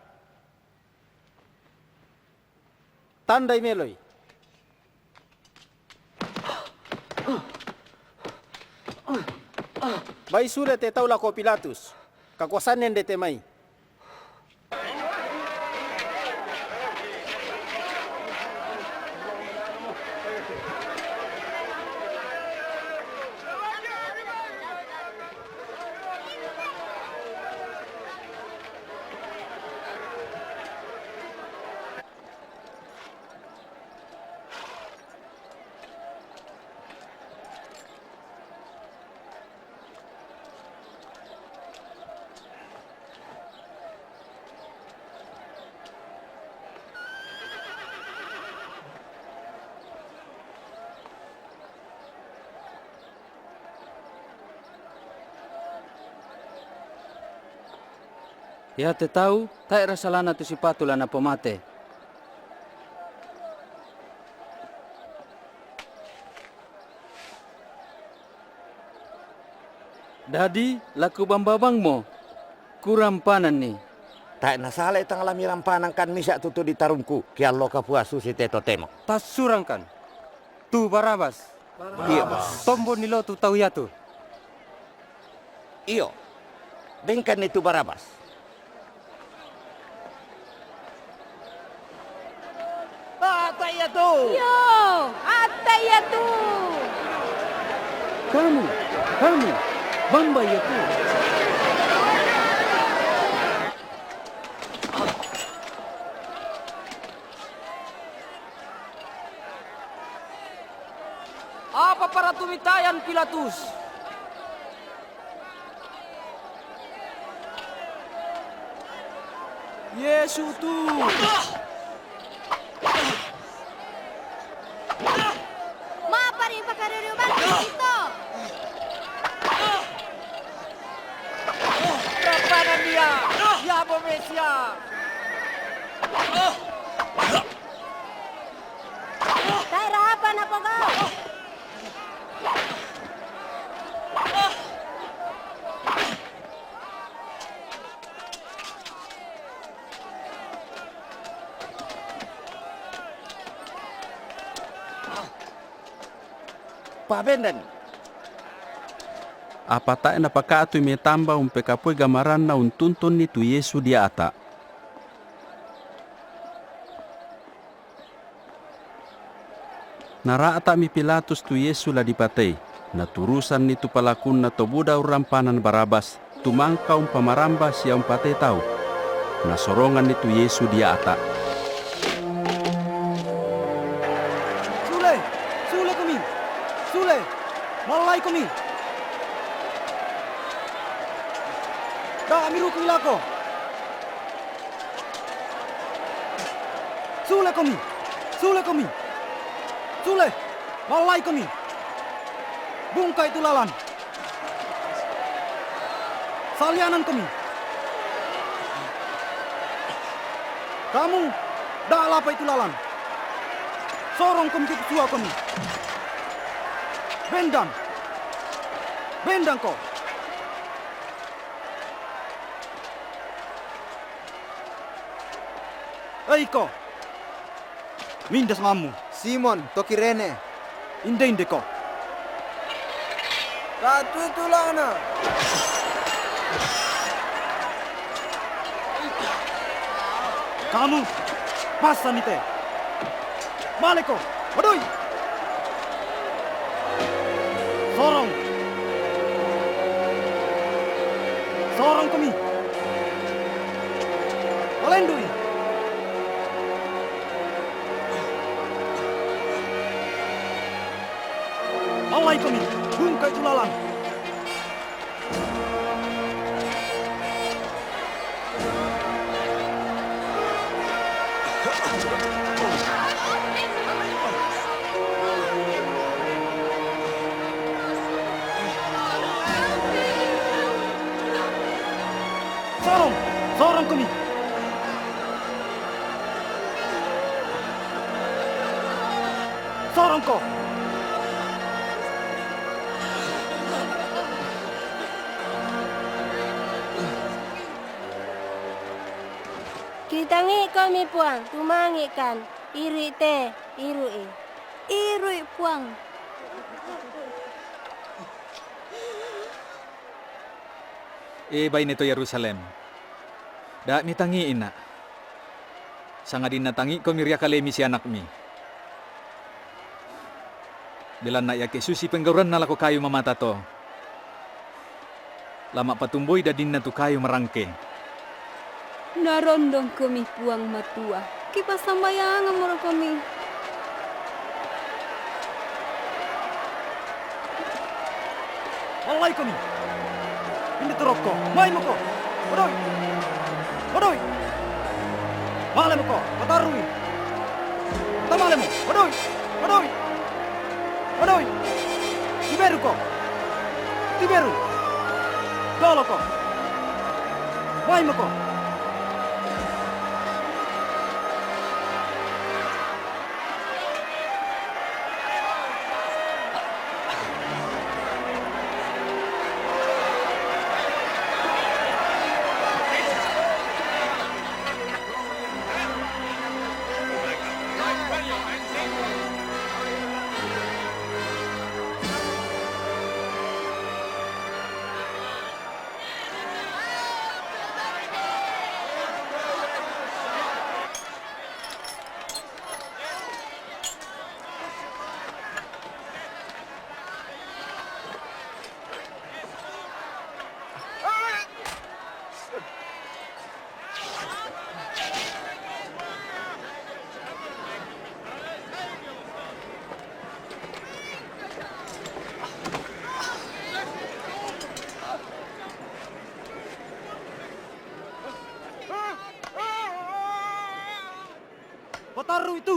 Tandai meloi. Bai sudah te tahu lako Pilatus. Kakuasaan yang de temai. Ya te tahu, tak rasalana tu si patula na pomate. Dadi, laku bambabang mo. Kurampanan ni. Tak nasala itang alami rampanan kan misa tutu di tarumku. Kia lo kapua susi teto temo. Tas surangkan. Tu Barabas. Iyo. Tombo nilo tu tahu ya tu. Iyo. Bengkan itu Barabas. Ataya tu. Yo, ataya tu. Kamu, Bamba ya tu. Apa para tumitayan Pilatus? Yesu tu. Mapari pakaririuban dito. Rampanan dia. Ya Mesia. Tayo apa na po ka? Pabendan. Apa tak napakatu metamba pekapoi gamaran na untuntun ni tu Yesu dia ata. Naraata mi Pilatus tu Yesu la dipatei, na turusan ni tu palakun na to buda urampanan Barabas, tumangkaw pamaramba siya patay tao. Na sorongan ni tu Yesu dia ata. Sule! Sule kami! Sule! Malay kami! Da amiru kilako! Sule kami! Sule kami! Sule! Malay kami! Bungkai tulalan! Salianan kami! Kamu dah lapai tulalan! Sorong kami ke ketua kami! Bendang! Bendang kau! Hei kau! Mindas ngamu! Simon, toki rene. Inde kau! Katu tulana. Kamu masa nite. Maleko, badoi. Sorong. Sorong kami. Malendui. Alai kami, bungkai tulalang. Sorong, sorong kami. Sorong kau. Kitangi kami puang, tumangi kan. Iri te, irui. Irui puang. Bay nito Yerusalem. Da mi tangi ina. Sanga din natangi ko mirya kalemi si anak mi. Bilan na yake susi penggauran na lako kayo mamata to. Lama patumboy da din na tu kayo marangke. Narondong kami puang matua. Kipasambayang amor kami. Alai kami. Ini teroko, main mo ko. Badoi. Badoi. Male mo ko, patarui. Tamale mo, badoi. Badoi. Badoi. Tiberu ko. Tiberu. Dolo ko. Main mo ko. Pataru itu.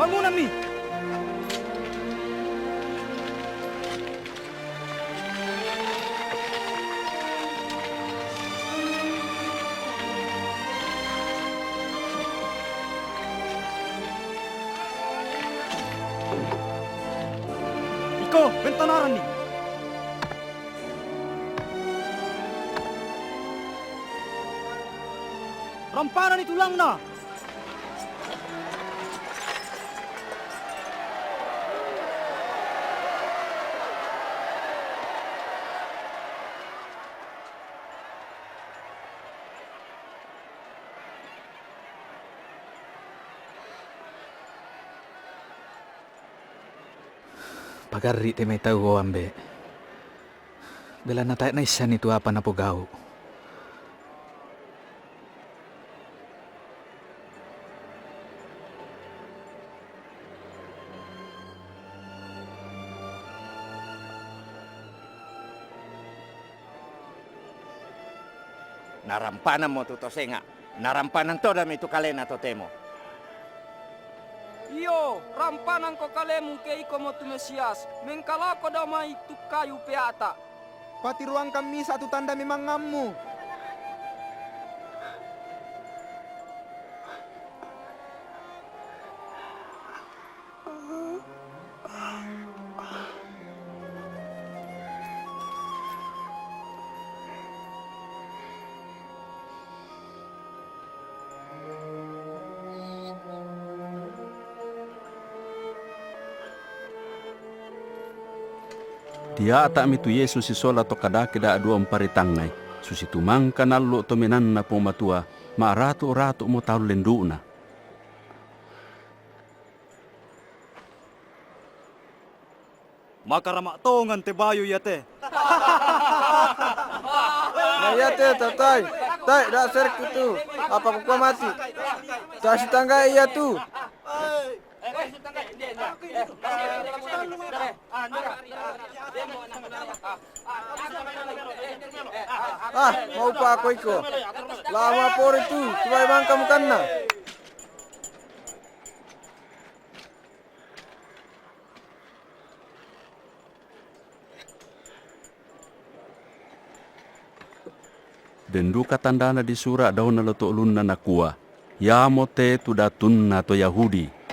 Bangun Ami. Rampanan itu langna. Pagari te may tahu ambe. Bela na tayo na isa nito apa na pugao. Narampanan mo to senga. Narampanan to dami itu kalena to temo. Iyo, rampanan ko kalemu ke iko mo tu Mesias. Mengkalako damai tu kayu peata. Pati ruang kami satu tanda memang ngamu. Dia ata mitu Yesus si sola to kada keda dua emparitangai. Susi tumang kanallo to menan na pumatua, ma ratu mo tahu lenduna. Maka ramak tongan te bayu ya te. Nah ya te tatai. Tai dak serku tu. Apa kau mati? Tak si tangga iya tu. Ah, mau pa ako iko. Lama por itu, tuway bang kamu kanna. Dendu katandana di surah daun na loto ulun na nakua. Ya mote tu datun na to Yahudi.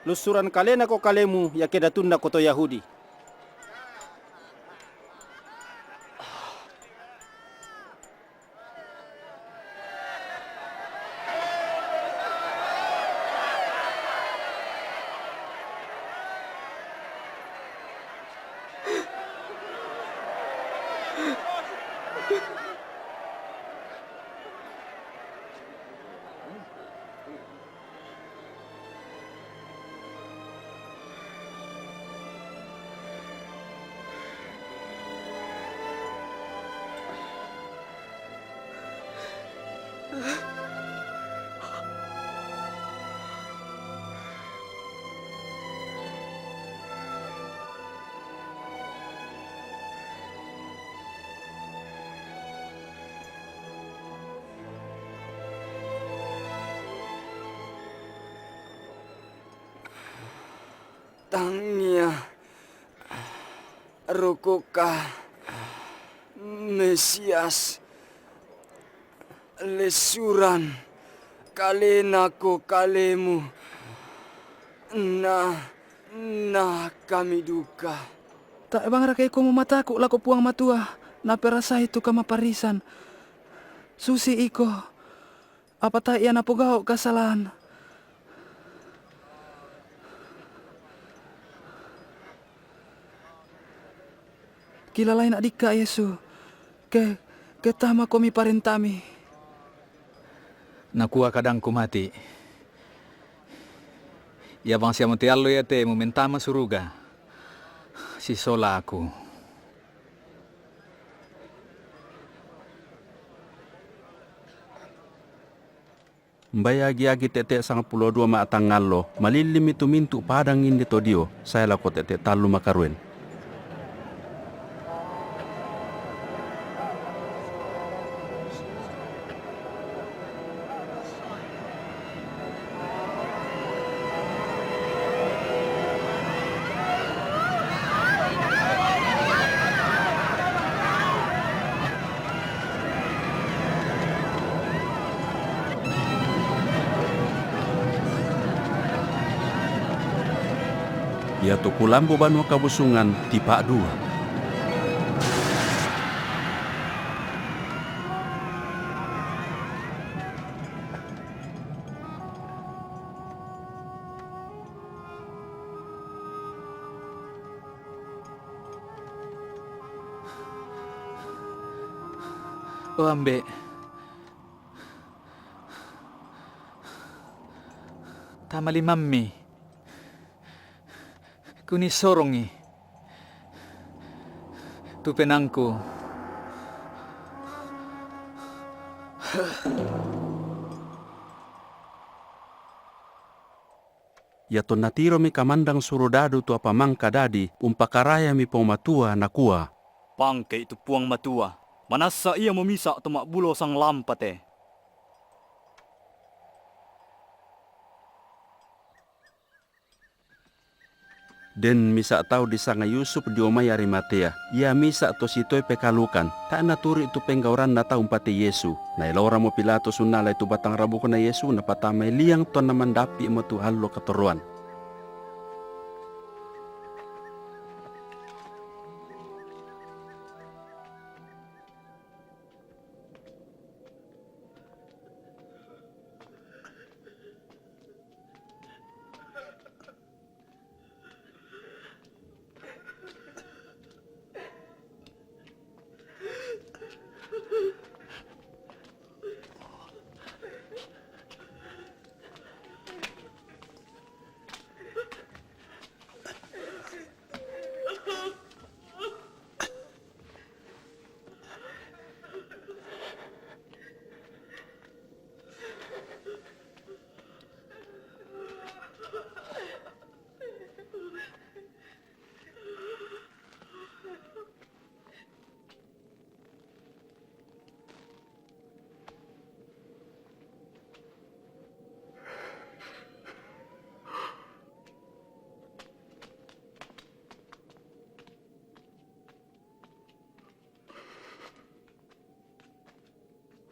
Lusuran kalian ako kalemu ya kedatun na koto Yahudi. Tangnya Rukuka Mesias Lesuran Kalenako kalemu Nah kami duka. Tak bang rakai ko mataku lako puang matua. Na perasa itu kama parisan. Susi iko. Apa tak ia napugao kasalahan. Kila lain adika Yesu. Ketama komi parentami. Nakua kadang ku mati. Ya bang siya mutialo ya te momentama suruga. Si sola aku. Mbayagi-agi tete sang pulo dua ma atangalo, malilim itu mintu padang indi todio, saya lakot tete talu makaruen. Ia tu kulambo banua kabusungan tipa dua. O ambe. Tamali mammi. Kuni sorongi. Tu penangku. Ya ton natiro mi kamandang surudadu tu apa mangka dadi umpakaraya mi pomatua nakua. Pangke itu puang matua. Manasa ia memisa tumak bulo sang lampate. Den misa tahu di sanga Yusuf di omai Arimatea. Ia misa to sitoi pekalukan. Tak naturi itu penggauran na tahu umpati Yesu. Na ilaura mo Pilato sunala itu batang rabu na Yesu na patamay liang ton na mandapi mo tu hallo katoruan.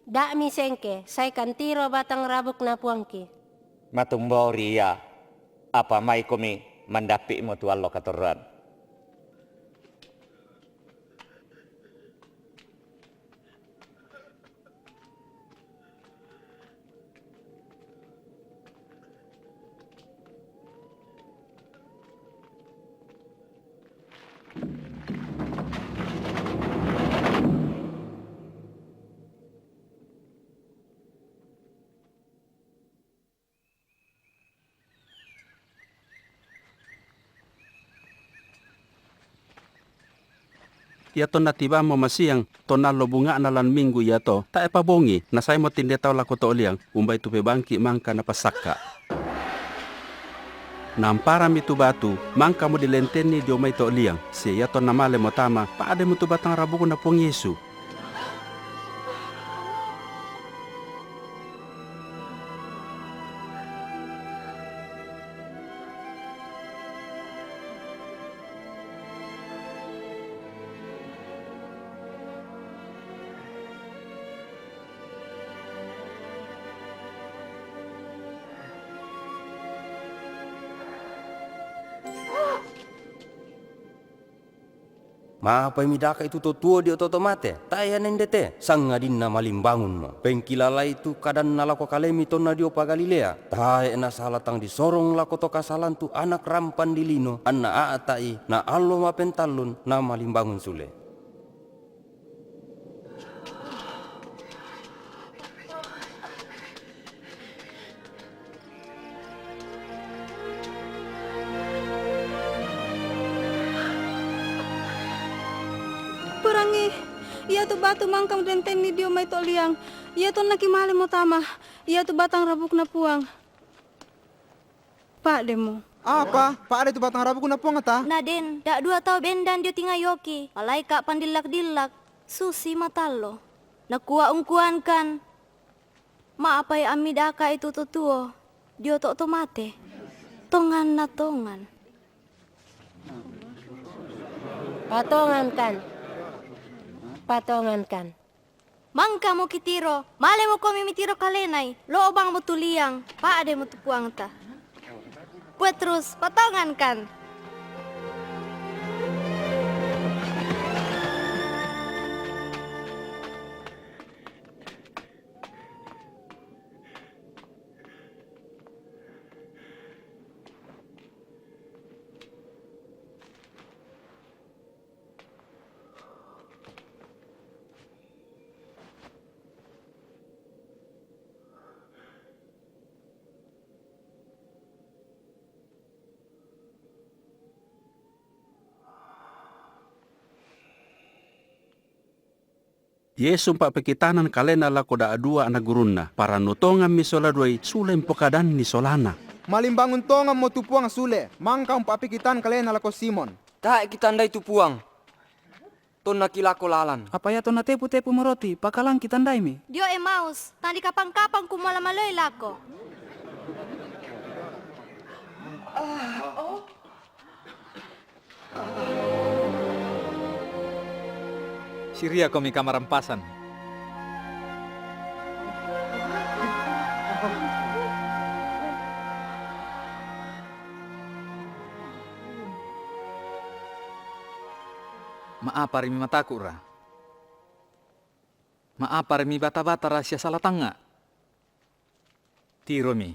Dak mi sengke, saya kan tiro batang rabuk na puangki. Matumbori ya. Apa mai kami mendapi mo tu allo katoruan. Ya to natiba mo masiyang to nalo bunga nalan minggu ya to ta epa bongi na say mo tinde taw lako to liang umbay tu bangki mangka na pasaka. Nampara mi tu batu mangka mo dilenteni di umay to liang si ya to namale mo tama paade mo tu batang rabu na pong Yesu. Maapa midaka itu tua di ototo mate. Taya nendete sangadin na malimbangun mo. Pengkilala itu kadan nalako kalemi to na dio pa Galilea. Taya na salatang disorong lako to kasalan tu anak rampan dilino. Anna aatai na allo mapentalun na malimbangun sule. Ia tu batu mangkam denten ni dio mai to liang. Ia tu nakimale mo tama. Ia tu batang rabuk na puang. Pak demo. Apa? Pak ada tu batang rabuk na puang ata? Naden, dak 2 tau bendan dio tinggal yoki. Malaika pandilak-dilak. Susi matalo. Nakua ungkuan kan. Maapai amidaka itu tutuo. Dio tok tomate. Tongan na tongan. Patongan kan. Patongan kan. Mangka mo kitiro, male mo kami mitiro kalenay, loobang mo tuliang, paade mo tupuang ta. Petrus, patongan kan. Yesu mpa pekitanan kalena lako da adua anak gurunna. Para nutongan misola duai sule mpokadan ni solana. Malimbangun tonga mo tupuang sule. Mangka papikitan kalena lako Simon. Tak kita ndai tupuang. Tonna kilako lalan. Apa ya tona tepu-tepu meroti, pakalang kita ndai mi. Dio Emmaus, tadi kapang-kapang kumala maloi lako. Siria kami kamar rampasan. Maapa remi mataku ra. Maapa remi bata-bata rahasia salah tanga. Tiromi,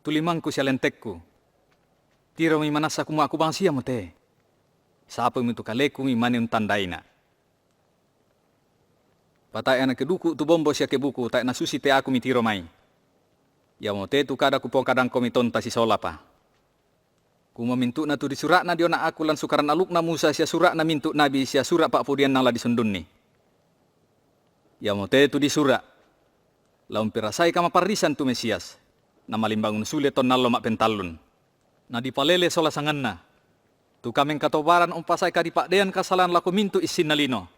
tulimangku sialentekku. Tiromi manasa kumu aku bangsia mo te. Sapa mi tu kaleku mi mani untandaina. Patai anak keduku tu bombo sia kebuku tak nasusi te aku mi tiro mai. Ya mo te tu kada ku kadang komi tonta si sola pa. Ku mintu na tu disurak na diona aku lan sukaran aluk na Musa sia surak na mintu nabi sia surak pak pudian nala disundun ni. Ya mo te tu disurak. Laum pirasai kama parisan tu Mesias. Na malimbangun sulit ton nalo mak pentalun. Na dipalele sola sanganna. Tu kameng katobaran umpasai ka dipakdean kasalahan lako mintu isin nalino.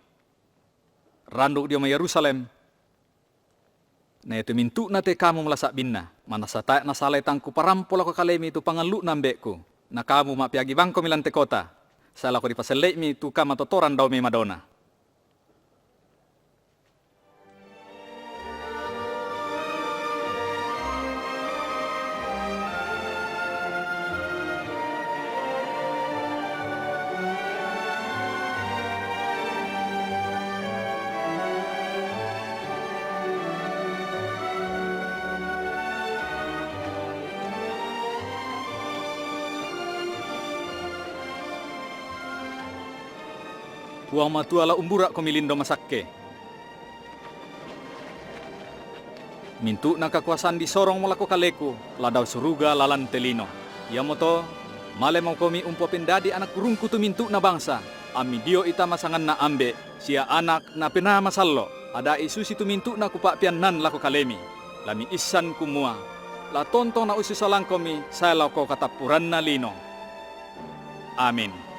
Randuk dia ma Yerusalem. Na itu mintu na te kamu melasak binna. Mana satai na salai tangku parampol ako kalemi tu pangaluk nambekku. Na kamu mak piagi bangko milante kota. Saya lako dipaselek mi tu kama totoran daw me Madonna. Puang matua la umburak ko milindo masakke. Mintu na kakuasaan di sorong malako kaleku, ladaw suruga lalan telino. Yamoto, male mau komi umpo pendadi anak kurungku tu mintu na bangsa. Ami dio ita masangan na ambe, sia anak na pena masallo. Ada isusi tu mintu na kupak pianan lako kalemi. Lami isan kumua. La tonto na ususalang komi, saya lako katapuran na lino. Amin.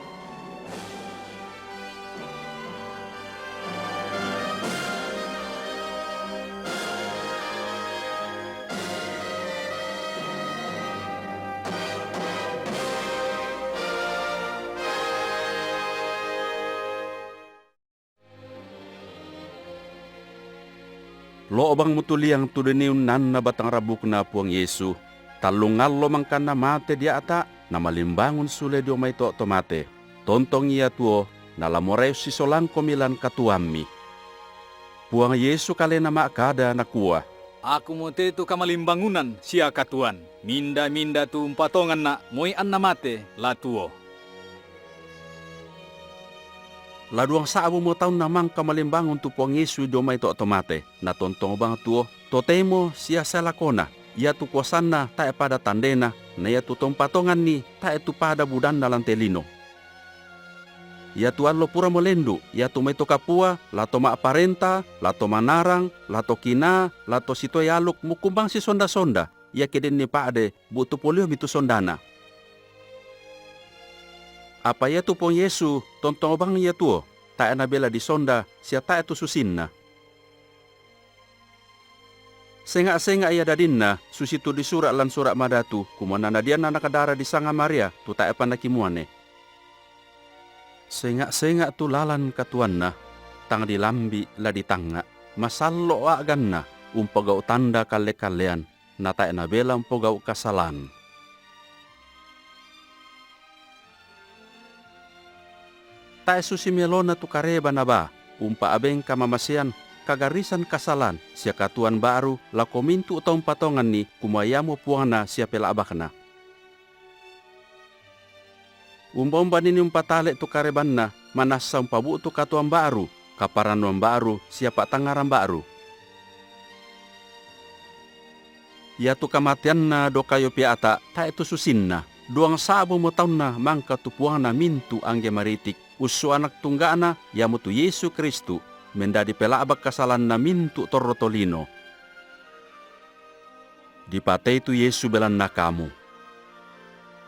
Lo bang mutuliang tudeniun nan na batang rabuk na puang Yesu. Talungal lo mangkan na mate dia ata na malimbangun sule dio may to mate. Tontong iya tuo na lamoreo si solang komilan katuami. Puang Yesu kale na maakada na kuah. Aku mo te tu kamalimbangunan sia katuan. Minda-minda tu umpatongan na moy an na mate la tuo. Laduang saabu mo taon namang kamalimbangun tu puang Yesu do may to mate. Na tontong bang tuo, totemo siya salakona. Ia tu kuasan na tae pada tandena, na ia tu patongan ni tae tu pada budan na lantelino. Ia tu allo pura molendu, ia tu may to kapua, lato maaparenta, lato manarang, lato kina, lato sitoy aluk mukumbang si sonda-sonda. Ia keden ni paade, butu polio mitu sondana. Apa ya tu pong Yesu, tontong bang ya tuo, tae na bela di sonda, siya tae tu susinna. Senga-senga ia dadinna, susitu di surak lan surak madatu, kumana na dia na nakadara di Sanga Maria, tu tae panakimuane. Senga-senga tu lalan katuanna, tang di lambi la di tanga, masallo aganna, umpagau tanda kale-kalean, na tae na bela umpagau kasalan. Tae susimelona tu kareba na ba, umpa abeng kamamasian, kagarisan kasalan, siya katuan baru, la komintu utaung patongan ni, kumayamo puangna siya pelabakna. Umba-umba nini umpatale tu kareban na, manasa umpabu tu katuan baru, kaparanuan baru, siya patangaran baru. Ya tu kamatian na do kayo piata, tae tu susinna, duang sabo mo taon na, mangka tu puangna mintu angge maritik, usu anak tunggana, yamu tu Yesu Kristu, mendadi pelabak kasalan na mintu torrotolino. Di patay tu Yesu belan na kamu.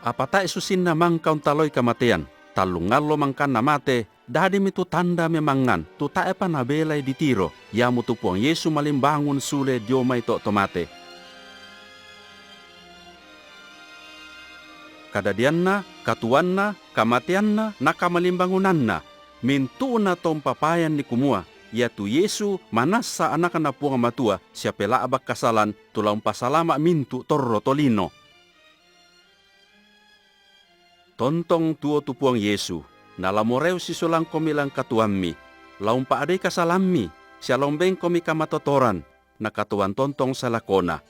Apata isusin na mangkaun taloy kamatian, talungallo mangkan na mate, dadi mi tu tanda memangan, tu tae pa nabelay di tiro, yamu tu puang Yesu malimbangun sule diomay to tomate. Kadadian na, katuan na, kamatian na, nakamalimbangunan na, mintu na tong papayan ni kumua, yaitu Yesu manasa anak na puang matua, siya pelaabak kasalan, tulang pasalama mintu torro tolino. Tontong tuo tu puang Yesu, nalamoreu si sulang komilang katuammi, laung paadai kasalammi, siya lombeng komi kamatotoran, na katuan tontong salakona.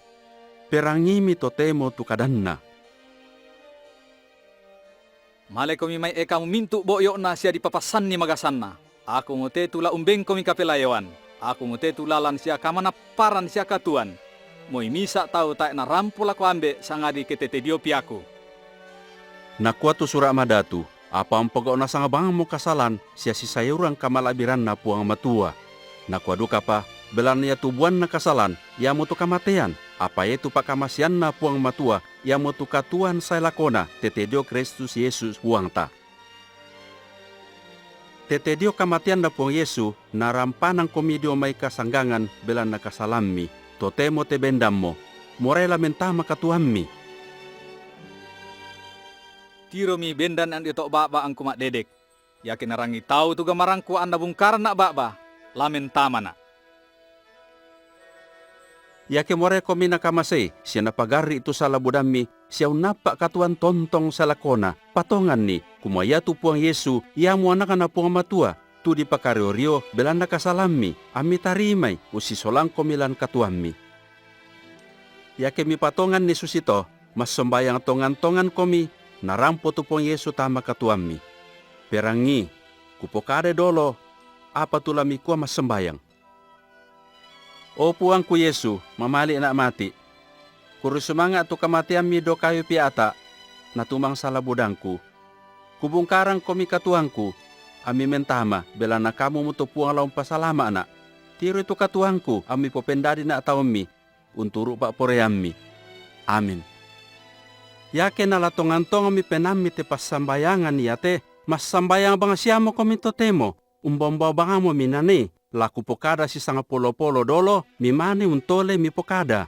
Perangimi totemo tu kadanna. Male komi may kamu mintu boyo na siya dipapasan ni magasan na. Aku ngote tula umbeng komi kapelayawan. Aku ngote tulalan siya kamanaparan siya katuan. Moy misa tau tae na rampul ako ambe sangadi ketete diopiaku. Nakua tu surah madatu, apa ang pagaw na sangabang mo kasalan, siya si sayurang kamalabiran na puang matua. Nakua duka pa, belan niya tubuan na kasalan, yamu tu kamatian, apa itu pakamasian na puang matua, yamu tu katuan say lakona, tetedio Kristus Yesus huang ta. Tetedio kamatian na puang Yesu, narampanang komedio may kasanggangan, belan na kasalammi, totemo te bendam mo, morela mentama katuammi. Tiro mi bendan ang ito baba ang kumak dedek. Yakin narangi tau tu gamarangku anda bungkaran na baba, lamen tama na. Yake more komi nakamasay, siya napagari ito sa labudami, siya unapa katuan tontong sa lakona, patongan ni, kumaya tu puang Yesu, yamu anak na puang matua, tu di pakariorio, belan nakasalami, ami tarimay, usisolang komilan katuami. Yake mi patongan ni susito, mas sembayang tongan-tongan komi, narampo tu puang Yesu tama katuami. Perangi, kupokade dolo, apa tulami kuah mas sembayang. O puangku Yesu, mamali na mati. Kurusumanga tu kamatian mi do kayu piata, natumang salabudangku. Kubungkarang komi katuangku, ami mentama, bela na kamu mutu puang laung pasalama na. Tiro itu katuangku, ami popendadi na atawami, unturu pak poreammi. Amin. Yake na latongan-tongan mi penami te pasambayangan yate, mas sambayang bang siyamo komi totemo, umbombaw banga mo minani, laku pokada si sanga polo-polo dolo, mi mani untole mi pokada.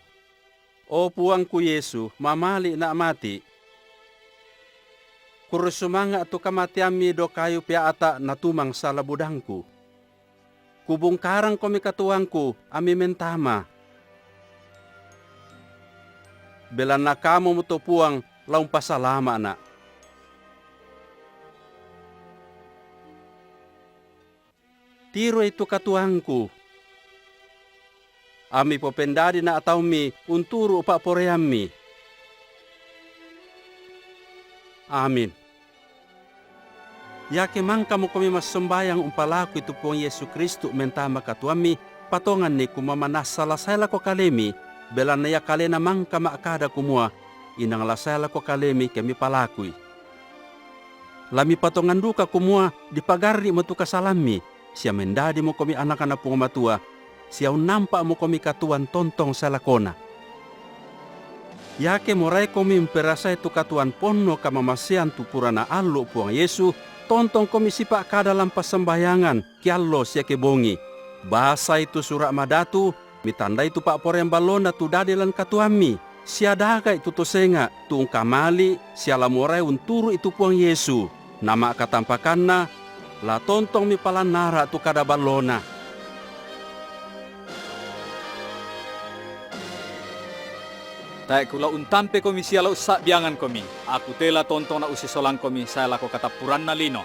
O puangku Yesu, mamali na mati. Kurusumanga tu kamatian mi do kayu piata natumang sa labudangku. Kubungkarang komi katuangku, ami mentama. Belan na kamu muto puang, laung pasalama na. Tiro itu katuangku. Ami popendadi na ataw mi, unturu pa poreammi. Amin. Yake mangka mo kami masumbayang umpalaku itu puang Yesu Kristu mentama katuami, patongan ni kumamanasala sala ko kalemi, belan na yakale na mangka maakada kumua, inang lasala ko kalemi kami palakui. Lami patongan duka kumua dipagari mo tu kasalami, siya mendadi mo kami anak-anak pong matua, siya nampak mo kami katuan tontong sa lakona. Yake moray kami imperasay tu katuan ponno kamamasian tu purana allo puang Yesu, tontong kami sipa kadalam pasembayangan kiallo siya kebongi. Bahasa itu surah madatu, mitanda itu pak poreng balona tu dadilan katuami. Siya daga itu tosenga, tuung kamali, siya lamoray unturu itu puang Yesu. Nama katampakan na, la tontong mi palanara tu kada balona. Tae kula untampe komi siya la usak biangan komi. Aku tela tontong na usisolang komi saya lako katapuran na lino.